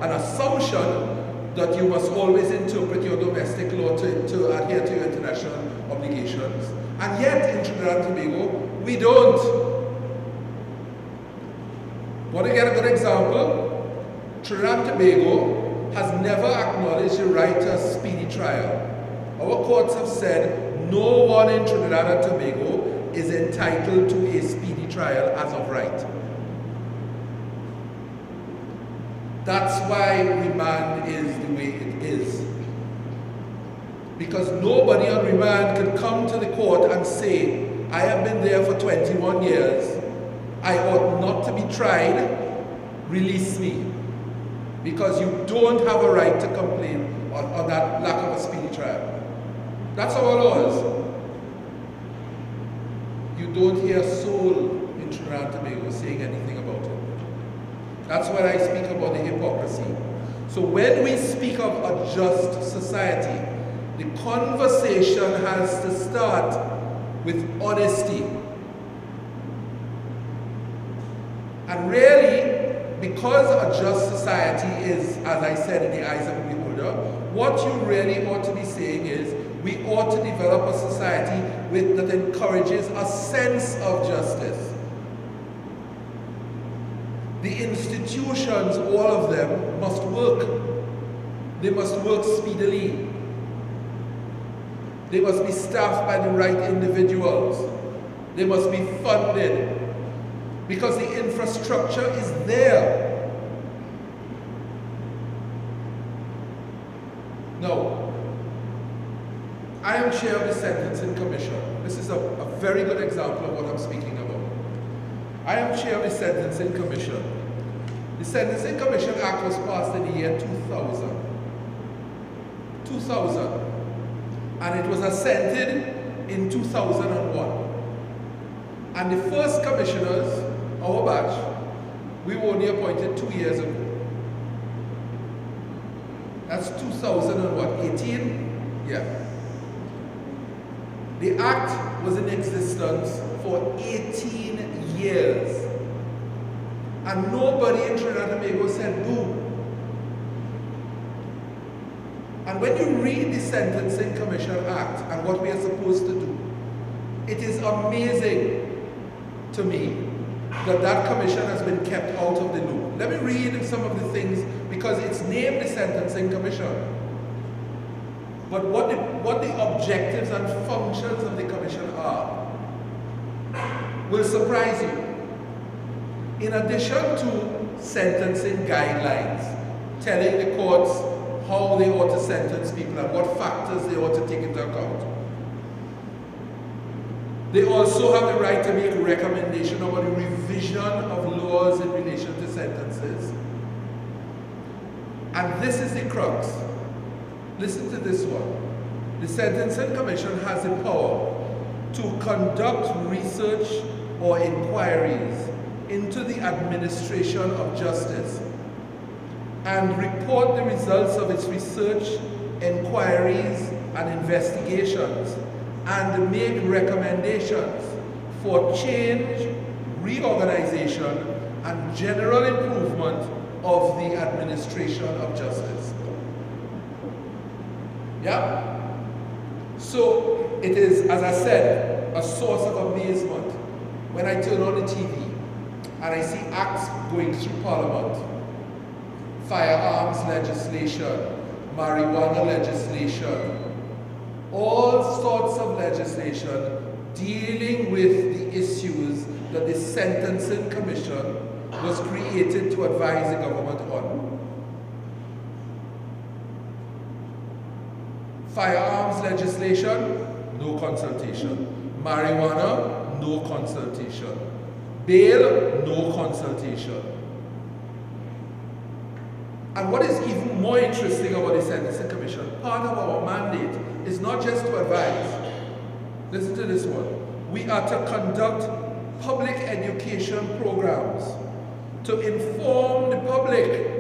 F: an assumption that you must always interpret your domestic law to adhere to your international obligations. And yet in Trinidad and Tobago, we don't. Want to get a good example? Trinidad and Tobago has never acknowledged the right to a speedy trial. Our courts have said no one in Trinidad and Tobago is entitled to a speedy trial as of right. That's why remand is the way it is. Because nobody on remand can come to the court and say, I have been there for 21 years, I ought not to be tried, release me. Because you don't have a right to complain on that lack of a speedy trial. That's our laws. You don't hear a soul in Trinidad and Tobago saying anything about it. That's why I speak about the hypocrisy. So when we speak of a just society, the conversation has to start with honesty. And really, because a just society is, as I said, in the eyes of the beholder, what you really ought to be saying is, we ought to develop a society that encourages a sense of justice. The institutions, all of them, must work. They must work speedily. They must be staffed by the right individuals. They must be funded. Because the infrastructure is there. Now, I am chair of the Sentencing Commission. This is a very good example of what I'm speaking about. I am chair of the Sentencing Commission. The Sentencing Commission Act was passed in the year 2000. 2000. And it was assented in 2001. And the first commissioners, our batch, we were only appointed 2 years ago. That's 2018? Yeah. The Act was in existence for 18 years. And nobody in Trinidad and Tobago said boo. And when you read the Sentencing Commission Act and what we are supposed to do, it is amazing to me that that commission has been kept out of the loop. Let me read some of the things, because it's named the Sentencing Commission. But what the objectives and functions of the commission are will surprise you. In addition to sentencing guidelines, telling the courts how they ought to sentence people and what factors they ought to take into account, they also have the right to make a recommendation about the revision of laws in relation to sentences. And this is the crux. Listen to this one. The Sentencing Commission has the power to conduct research or inquiries into the administration of justice and report the results of its research, inquiries, and investigations, and make recommendations for change, reorganization, and general improvement of the administration of justice. Yeah? So it is, as I said, a source of amazement when I turn on the TV and I see acts going through Parliament, firearms legislation, marijuana legislation, all sorts of legislation dealing with the issues that the Sentencing Commission was created to advise the government on. Firearms legislation, no consultation. Marijuana, no consultation. Bail, no consultation. And what is even more interesting about the Sentencing Commission, part of our mandate is not just to advise. Listen to this one. We are to conduct public education programs to inform the public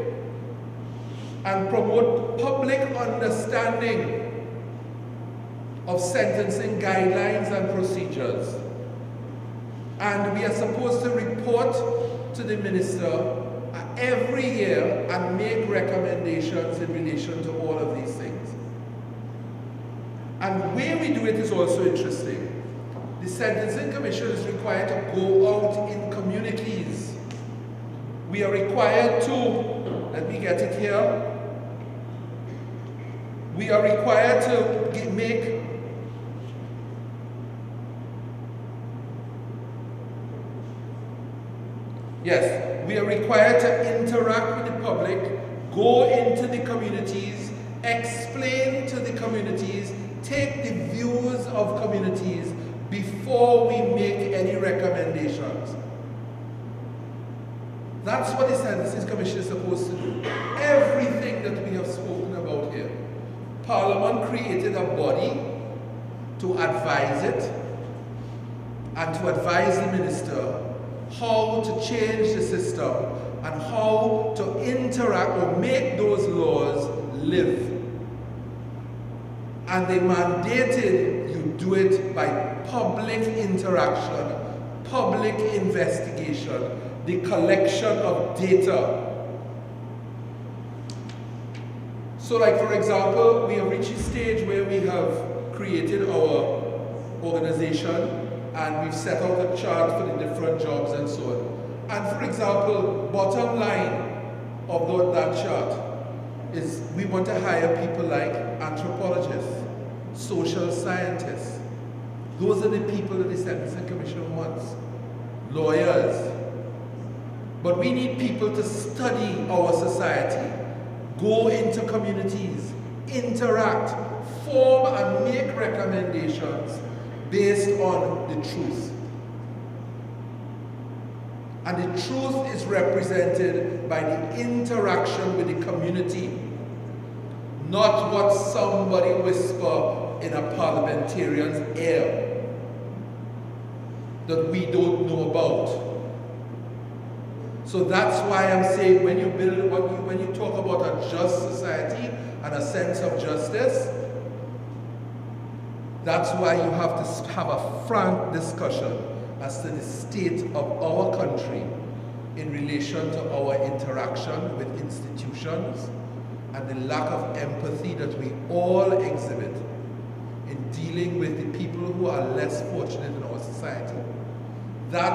F: and promote public understanding of sentencing guidelines and procedures. And we are supposed to report to the minister every year and make recommendations in relation to all of these things. And the way we do it is also interesting. The Sentencing Commission is required to go out in communities. We are required to, let me get it here. We are required to make Yes, we are required to interact with the public, go into the communities, explain to the communities, take the views of communities before we make any recommendations. That's what the Sentencing Commission is supposed to do. Everything that we have spoken about here. Parliament created a body to advise it and to advise the minister how to change the system and how to interact or make those laws live. And they mandated you do it by public interaction, public investigation, the collection of data. So like for example, we have reached a stage where we have created our organization and we've set out a chart for the different jobs and so on. And for example, bottom line of that chart is we want to hire people like anthropologists, social scientists. Those are the people that the Sentencing Commission wants. Lawyers. But we need people to study our society, go into communities, interact, form and make recommendations based on the truth. And the truth is represented by the interaction with the community, not what somebody whisper in a parliamentarian's ear that we don't know about. So that's why I'm saying when you talk about a just society and a sense of justice, that's why you have to have a frank discussion as to the state of our country in relation to our interaction with institutions and the lack of empathy that we all exhibit in dealing with the people who are less fortunate in our society. That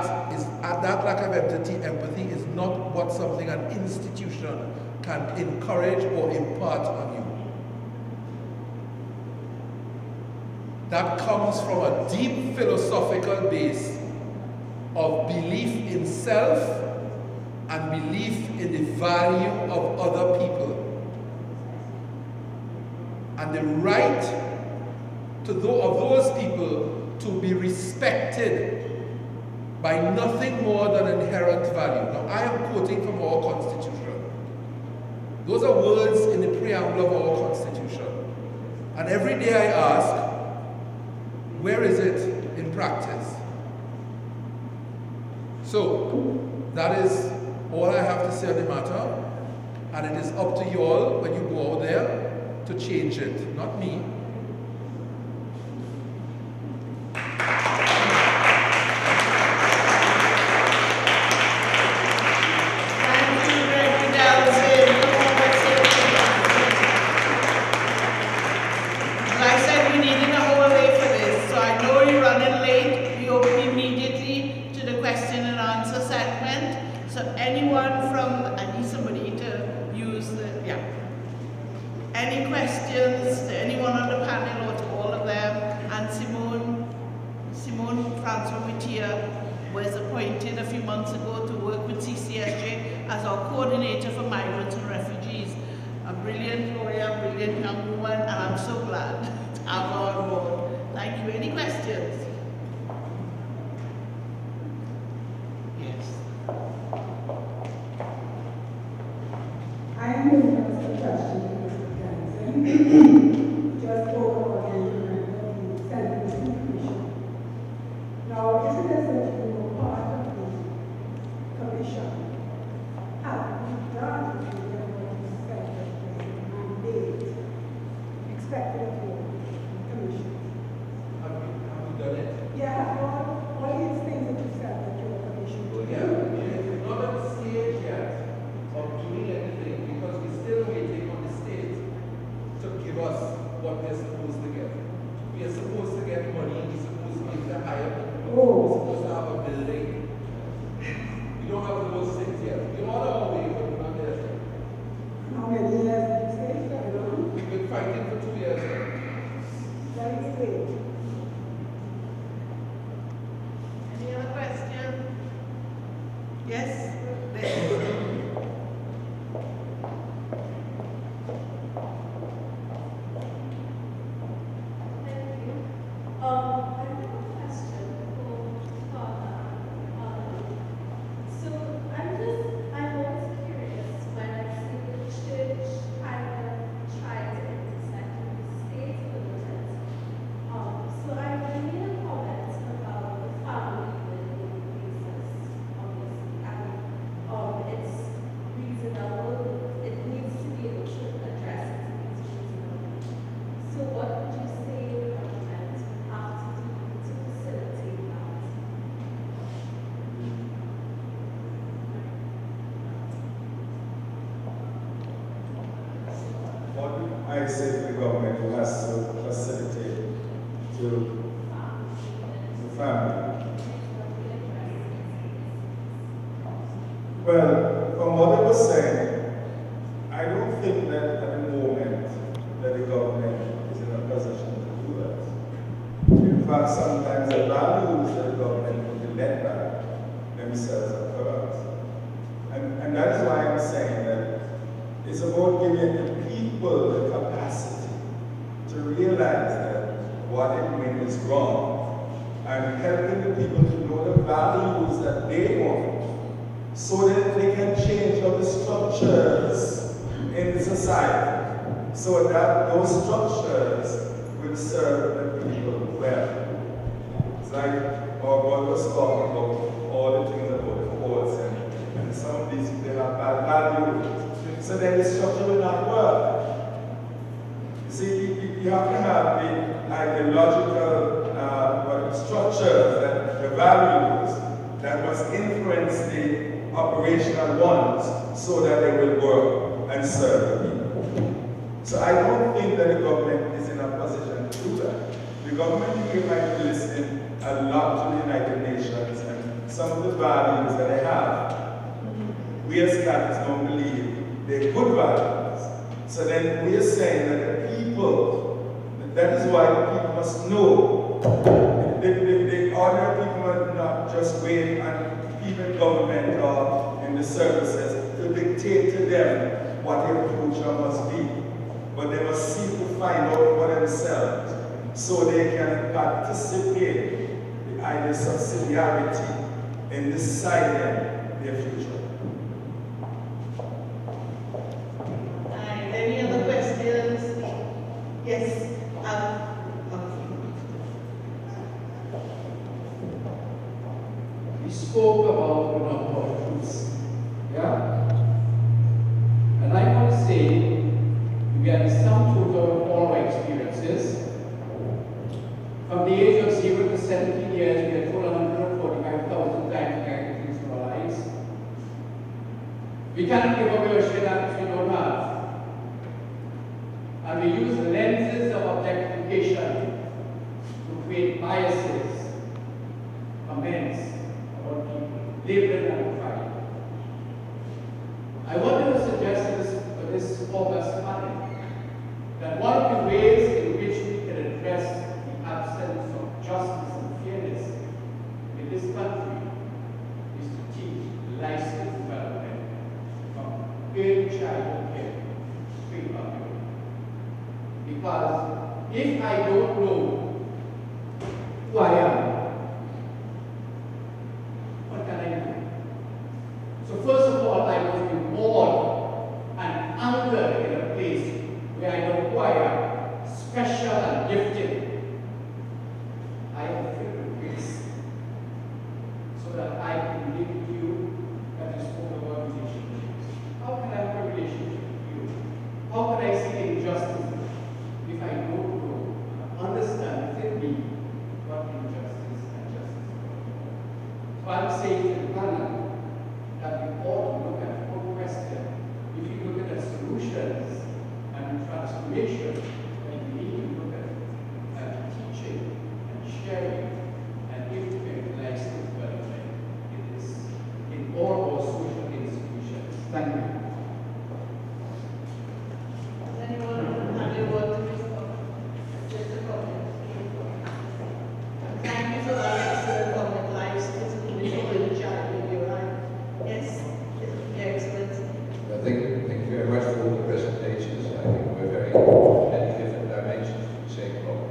F: lack of empathy is not what something an institution can encourage or impart on you. That comes from a deep philosophical base of belief in self and belief in the value of other people. And the right of those people to be respected by nothing more than inherent value. Now, I am quoting from our Constitution. Those are words in the preamble of our Constitution. And every day I ask, where is it in practice? So, that is all I have to say on the matter. And it is up to you all, when you go out there, to change it, not me.
A: Any questions to anyone on the panel or to all of them? And Simone Francois-Whittier was appointed a few months ago to work with CCSJ as our coordinator for migrants and refugees. A brilliant lawyer, brilliant young woman, and I'm so glad to have her on board. Thank you. Any questions? Yes.
G: I am going to ask a question. Just spoke about the implementation of the Sentencing Commission. Now, if it is that you were part of the commission, have you done the expected of you in the commission.
F: Have you done it?
G: Yeah, all these things that you said that your commission
F: Well,
G: to
F: yeah,
G: do.
F: we're not at the stage yet of doing anything because we're still waiting on the state to give us what we're supposed to get. We are supposed to get money, we're supposed to give the higher people, we're supposed to have a building. We don't have those things yet. We're on our way, but we're not there yet.
G: How many years did you say? I don't know.
F: We've been fighting for 2 years now.
G: That is great.
A: Any other question? Yes? There.
H: Thank you. I have a question for Father. So I'm always curious when I see the church kind of try to intersect with the state a little bit. So I made a comment about the family living basis, obviously, and it's reasonable. It needs to be able to address it. It's reasonable. So what would you say the government have to do to facilitate that?
D: What I say to the government who has to facilitate to the family. Well, from what I was saying, I don't think that at the moment that the government is in a position to do that. In fact, sometimes the values that the government will be led by themselves are corrupt. And that is why I'm saying that it's about giving the people the capacity to realize that what it means is wrong and helping the people to know the values that they want so that they can change up the structures in the society so that those structures will serve the people well. It's like our God was talking about all the things about the courts and some of these they have bad values. So then the structure will not work. You see, you have to have the ideological structures, the values that must influence the operational ones so that they will work and serve the people. So I don't think that the government is in a position to do that. The government here might be listening a lot to the United Nations and some of the values that they have. We as Catholics don't believe they're good values. So then we are saying that the people, that is why the people must know. The ordinary people must not just wait on people in government or in the services to dictate to them what their future must be. But they must seek to find out for themselves so they can participate in the idea of subsidiarity in deciding their future.
A: Any other questions? Yes.
I: We spoke about the number of truths. Yeah? And I want to say, we are the sum total of all our experiences. From the age of 0 to 17 years, we are told 145,000 times negative things in our lives. We cannot give away or share that which we don't have. And we use lenses of objectification to create biases, comments about people, labeling and profiling. I wanted to suggest for this August panel that one of the ways in which we can address the absence of justice and fairness in this country is to teach license development from early childhood care straight up. Because if I don't know who I am, what can I do? So first of all, I must be born and anchored in a place where I know who I am, special and gifted. I am filled with grace so that I can live with you that you spoke about relationships. How can I have a relationship with you? How can I see injustice if I So I'm saying to the panel that we ought to look at one question. If you look at the solutions and transformation, then we need to look at teaching and sharing and life development in all our social institutions. Thank you.
A: Anyone have a word to respond? Just a comment. Thank you for that excellent comment. Life is a little child in your life. Yes, Your Excellency.
J: Thank you very much for all the presentations. I think we're very many different dimensions to the same problem.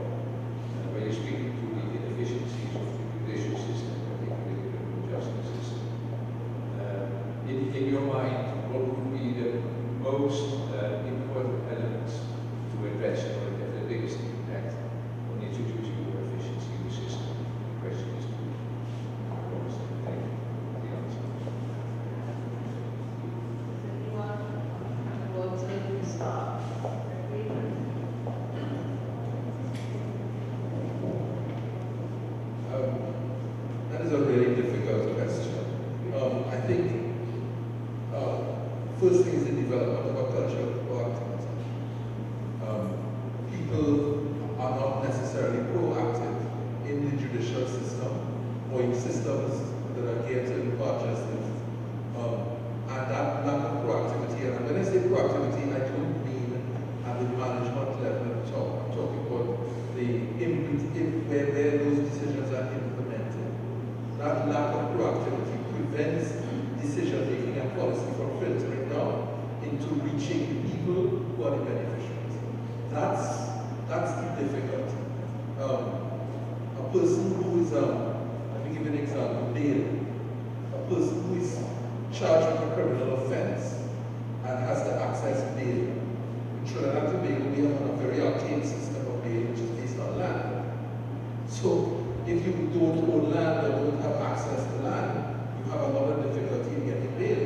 J: And when you're speaking to the inefficiencies of the judicial system, particularly the criminal justice system, in your mind, what would be the most important elements to address in order to have the biggest impact on introducing more efficiency in the system? The question is to thank you for the answer.
A: Anyone want to start?
F: That is a really difficult question. I think first thing is the development of a culture of proactivity. People are not necessarily proactive in the judicial system or in systems that are geared to impart justice. And that lack of proactivity, and when I say proactivity, I don't mean at the management level at all. I'm talking about where those decisions are implemented. That lack of proactivity prevents decision making and policy from filtering down into reaching the people who are the beneficiaries. That's the difficulty. A person who is, let me give you an example, bail. A person who is charged with a criminal offense and has to access bail. In Trinidad and Tobago, we have a very archaic system of bail which is based on land. So if you don't own land or don't have access to land, you have a lot of difficulty in getting bail.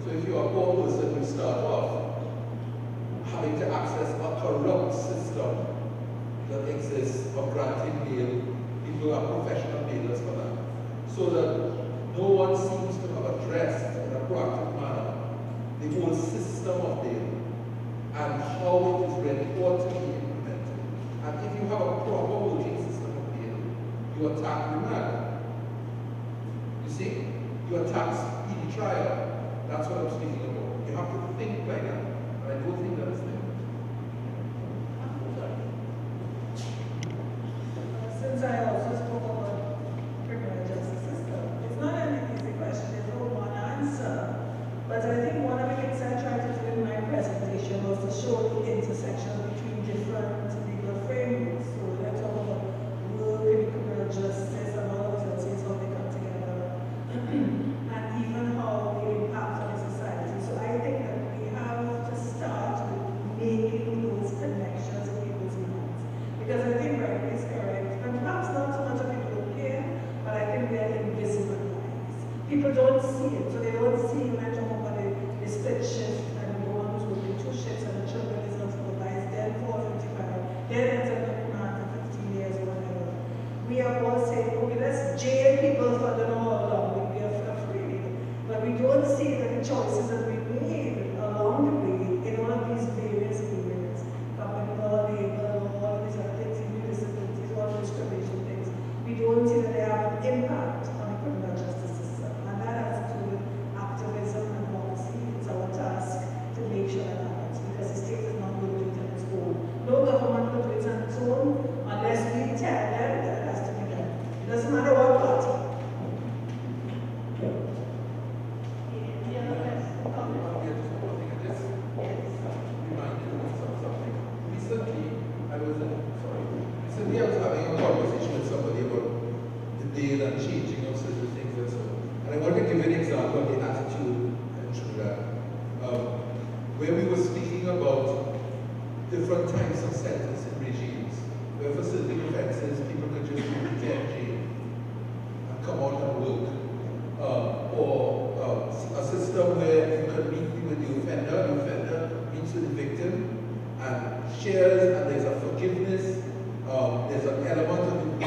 F: So if you're a poor person, you start off having to access a corrupt system that exists of granting bail. People are professional bailers for that. So that no one seems to have addressed in a proactive manner the whole system of bail and how it is really ought to be implemented. And if you have a proper working system of bail, you attack remand. You see? You attack speedy trial. That's what I'm speaking about. You have to think like that. And I don't think that is there.
B: Since I also spoke about criminal justice system, it's not an easy question, there's no one answer. But I think one of the things I tried to do in my presentation was to show the intersection between different legal frameworks. So when I talk about work and criminal justice and all of those things, how they come together, and even how they impact on the society. So I think that we have to start with making those connections in people's minds. Because I think right is correct. And perhaps not so much of people don't care, but I think they're invisible lines. People don't see it, so they don't see when I talk about the split shift and the one who's working 2 shifts and the children is not supervised, then 455, then ends up in for 15 years or whatever. We are all saying, okay, let's jail people for the know how long we are free. But we don't see that the choices that we made along the way in all of these various areas, company law, labor law, all of these other things, disabilities, all those discrimination things, we don't see that they have an impact on the criminal justice system. And that has to do with activism and policy. It's our task to make sure that happens because the state is not going to do it on its own. No government will do it on its own unless we tell them that it has to be done. It doesn't matter what party.
A: Any other question? Comment?
F: Recently I was having a conversation with somebody about the bail and changing of certain things and so on. And I want to give you an example of the attitude in Trinidad, where we were speaking about different types of sentencing regimes, where for certain offenses people could just be retained jail and come out and work. Or a system where you can meet with the offender meets with the victim and shares, and there's a forgiveness, there's an element of the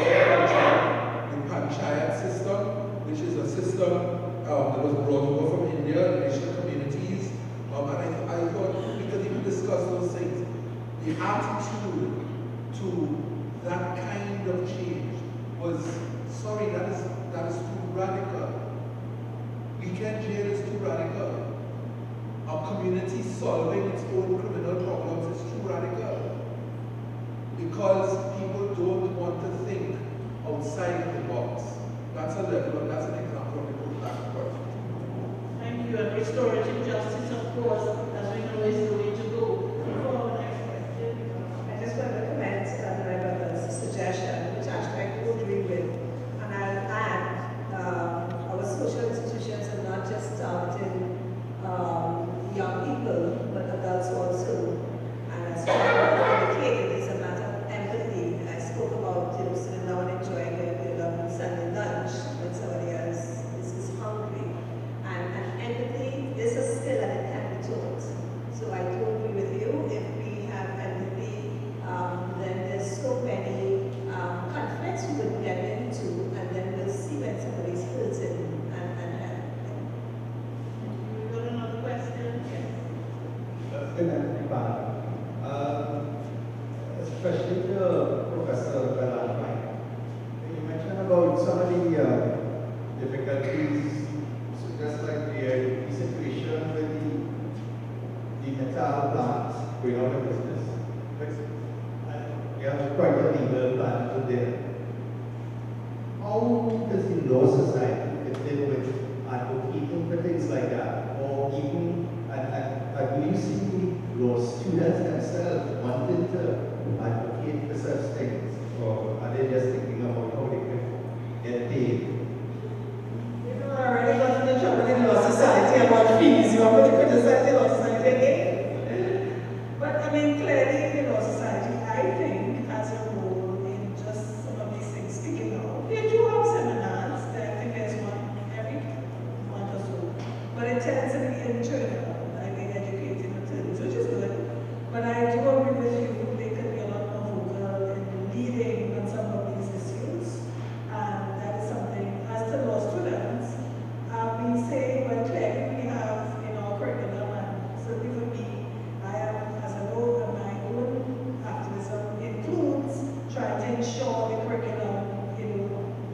F: panchayat system, which is a system system that was brought over from India, racial communities, and I thought we could even discuss those things. The attitude to that kind of change was, sorry, that is too radical. Weekend jail is too radical. Our community solving its own criminal problems is too radical. Because people don't want to think outside the box. That's an example of the pushback question.
A: Thank you. And restorative justice, of course, as we know, is the way to go. For our next question.
E: I just want to comment on my brother's suggestion, which actually I do agree with. And I'll add, our social institutions are not just targeting young people, but adults also. And as John indicated, it's a matter of empathy. I spoke about sitting down and enjoying a Sunday lunch when somebody else is hungry. And empathy is a skill and it can be taught. So I do agree with you. If we have empathy, then there's so many conflicts we could get into, and then we'll see when somebody's hurting and help.
A: We got another question? Yes.
K: Especially to Professor Bellarmine. You mentioned about some of the difficulties, so just like the situation with the metal plants going out of business. You have quite a legal plan to there. How does the law society fit in with advocating for things like that? Or even, and do you see law students themselves wanting to advocate for such things? Or are they just thinking about how they can get paid?
B: You know, I already got into trouble in law society about fees. You want me to criticize the law society again? But I mean, clearly, the law society, I think, has a role in just some of these things speaking out. They do have seminars. I think there's one every month or so. But it tends to be internal. I mean, educating attorneys, which is good. But I do agree with you. They could be a lot more vocal in leading on some of these issues. And that is something, as to law students, we say, well, clearly we have in our curriculum, and certainly for me, I am, as a lawyer, my own activism includes trying to ensure the curriculum,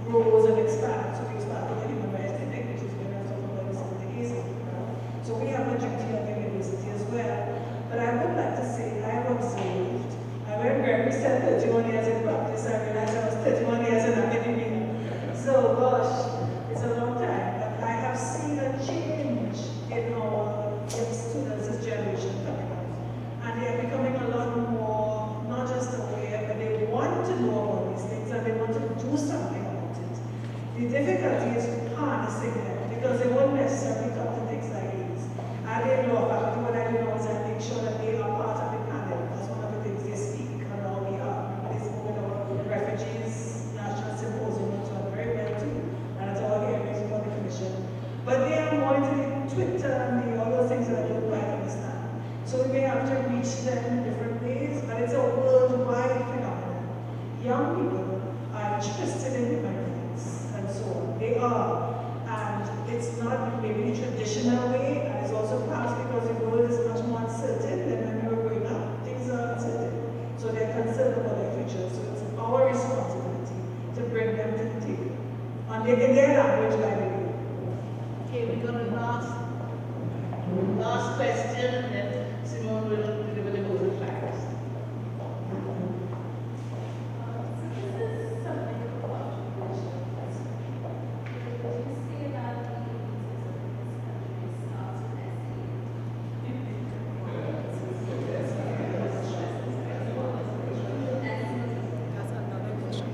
B: grows and expands. So we start with the human rights clinic, which is where I talk about some of the cases. So we have a duty at the university as well. But I would like to say I have observed, when Gregory said 31 years in practice, I realized I was 31 years in academia. So gosh, it's a long time. But I have seen a change in our young students' generation coming up. And they are becoming a lot more, not just aware, but they want to know about these things and they want to do something about it. The difficulty is harnessing them because they won't necessarily come to things like these. I didn't know about it. What I do know is I make sure that they are part of the panel. That's one of the things they speak on our behalf. This movement of refugees, national symposium, which are very well too. And it's all hearings for the commission. But they are more into the Twitter and all those things that I don't quite understand. So we may have to reach them in different ways, but it's a worldwide phenomenon. Young people are interested in human rights and so on. They are. And it's not maybe the traditional way, and it's also perhaps because the world is much more uncertain than when we were growing up. Things are uncertain. So they're concerned about their future. So it's our responsibility to bring them to the table. In their language, by the way.
A: Okay, we got a last question, and then Simone will deliver the vote of thanks.
H: So this is something of a controversial question. Would you say that the elitists of this country
B: That's another question.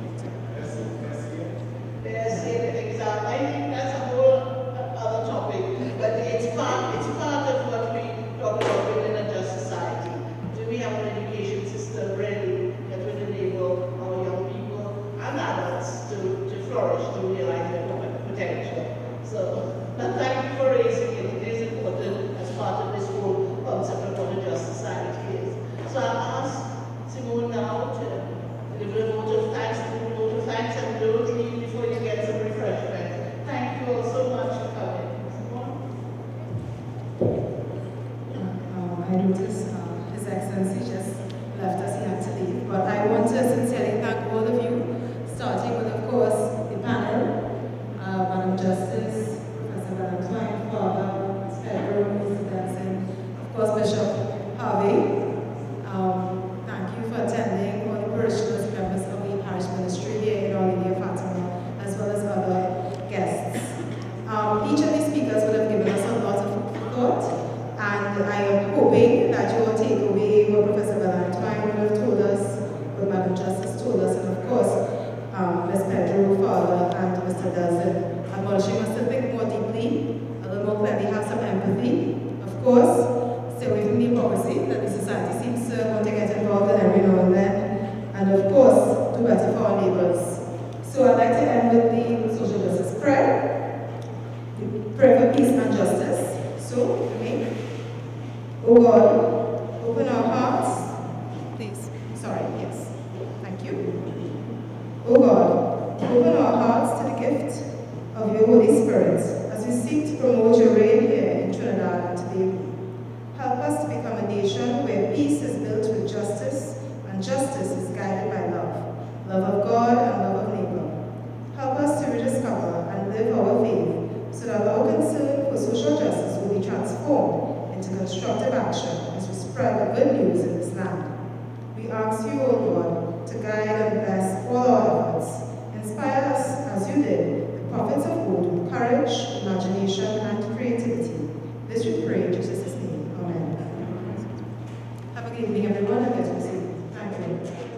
A: There's an example. I think that's a whole other topic, but it's part of what we talk about within a just society. Do we have an education system ready that will enable our young people and adults to flourish, to realize their potential? So, but thank you for raising it. It is important as part of this whole concept of what a just society is. So I'll ask Simone now to deliver a vote of thanks, and don't leave before you get some refreshment. Thank you all so much.
L: Of course, stay away from the hypocrisy that the society seems to want to get involved in every now and then. And of course, do better for our neighbors. So I'd like to end with the social justice prayer. Pray for peace and justice. So, me. Oh God, open our hearts. Please. Sorry, yes. Thank you. Oh God, open our hearts to the gift of your Holy Spirit as we seek to promote your reign here in Trinidad and Tobago. Help us to become a nation where peace is built with justice and justice is guided by love, love of God and love of neighbor. Help us to rediscover and live our faith so that our concern for social justice will be transformed into constructive action as we spread the good news in this land. We ask you, O Lord, to guide and bless all our efforts. Inspire us as you did the prophets of old with courage, imagination, and creativity. This we pray in Jesus' name. Amen. Have a good evening, everyone, and get to see you. Thank you.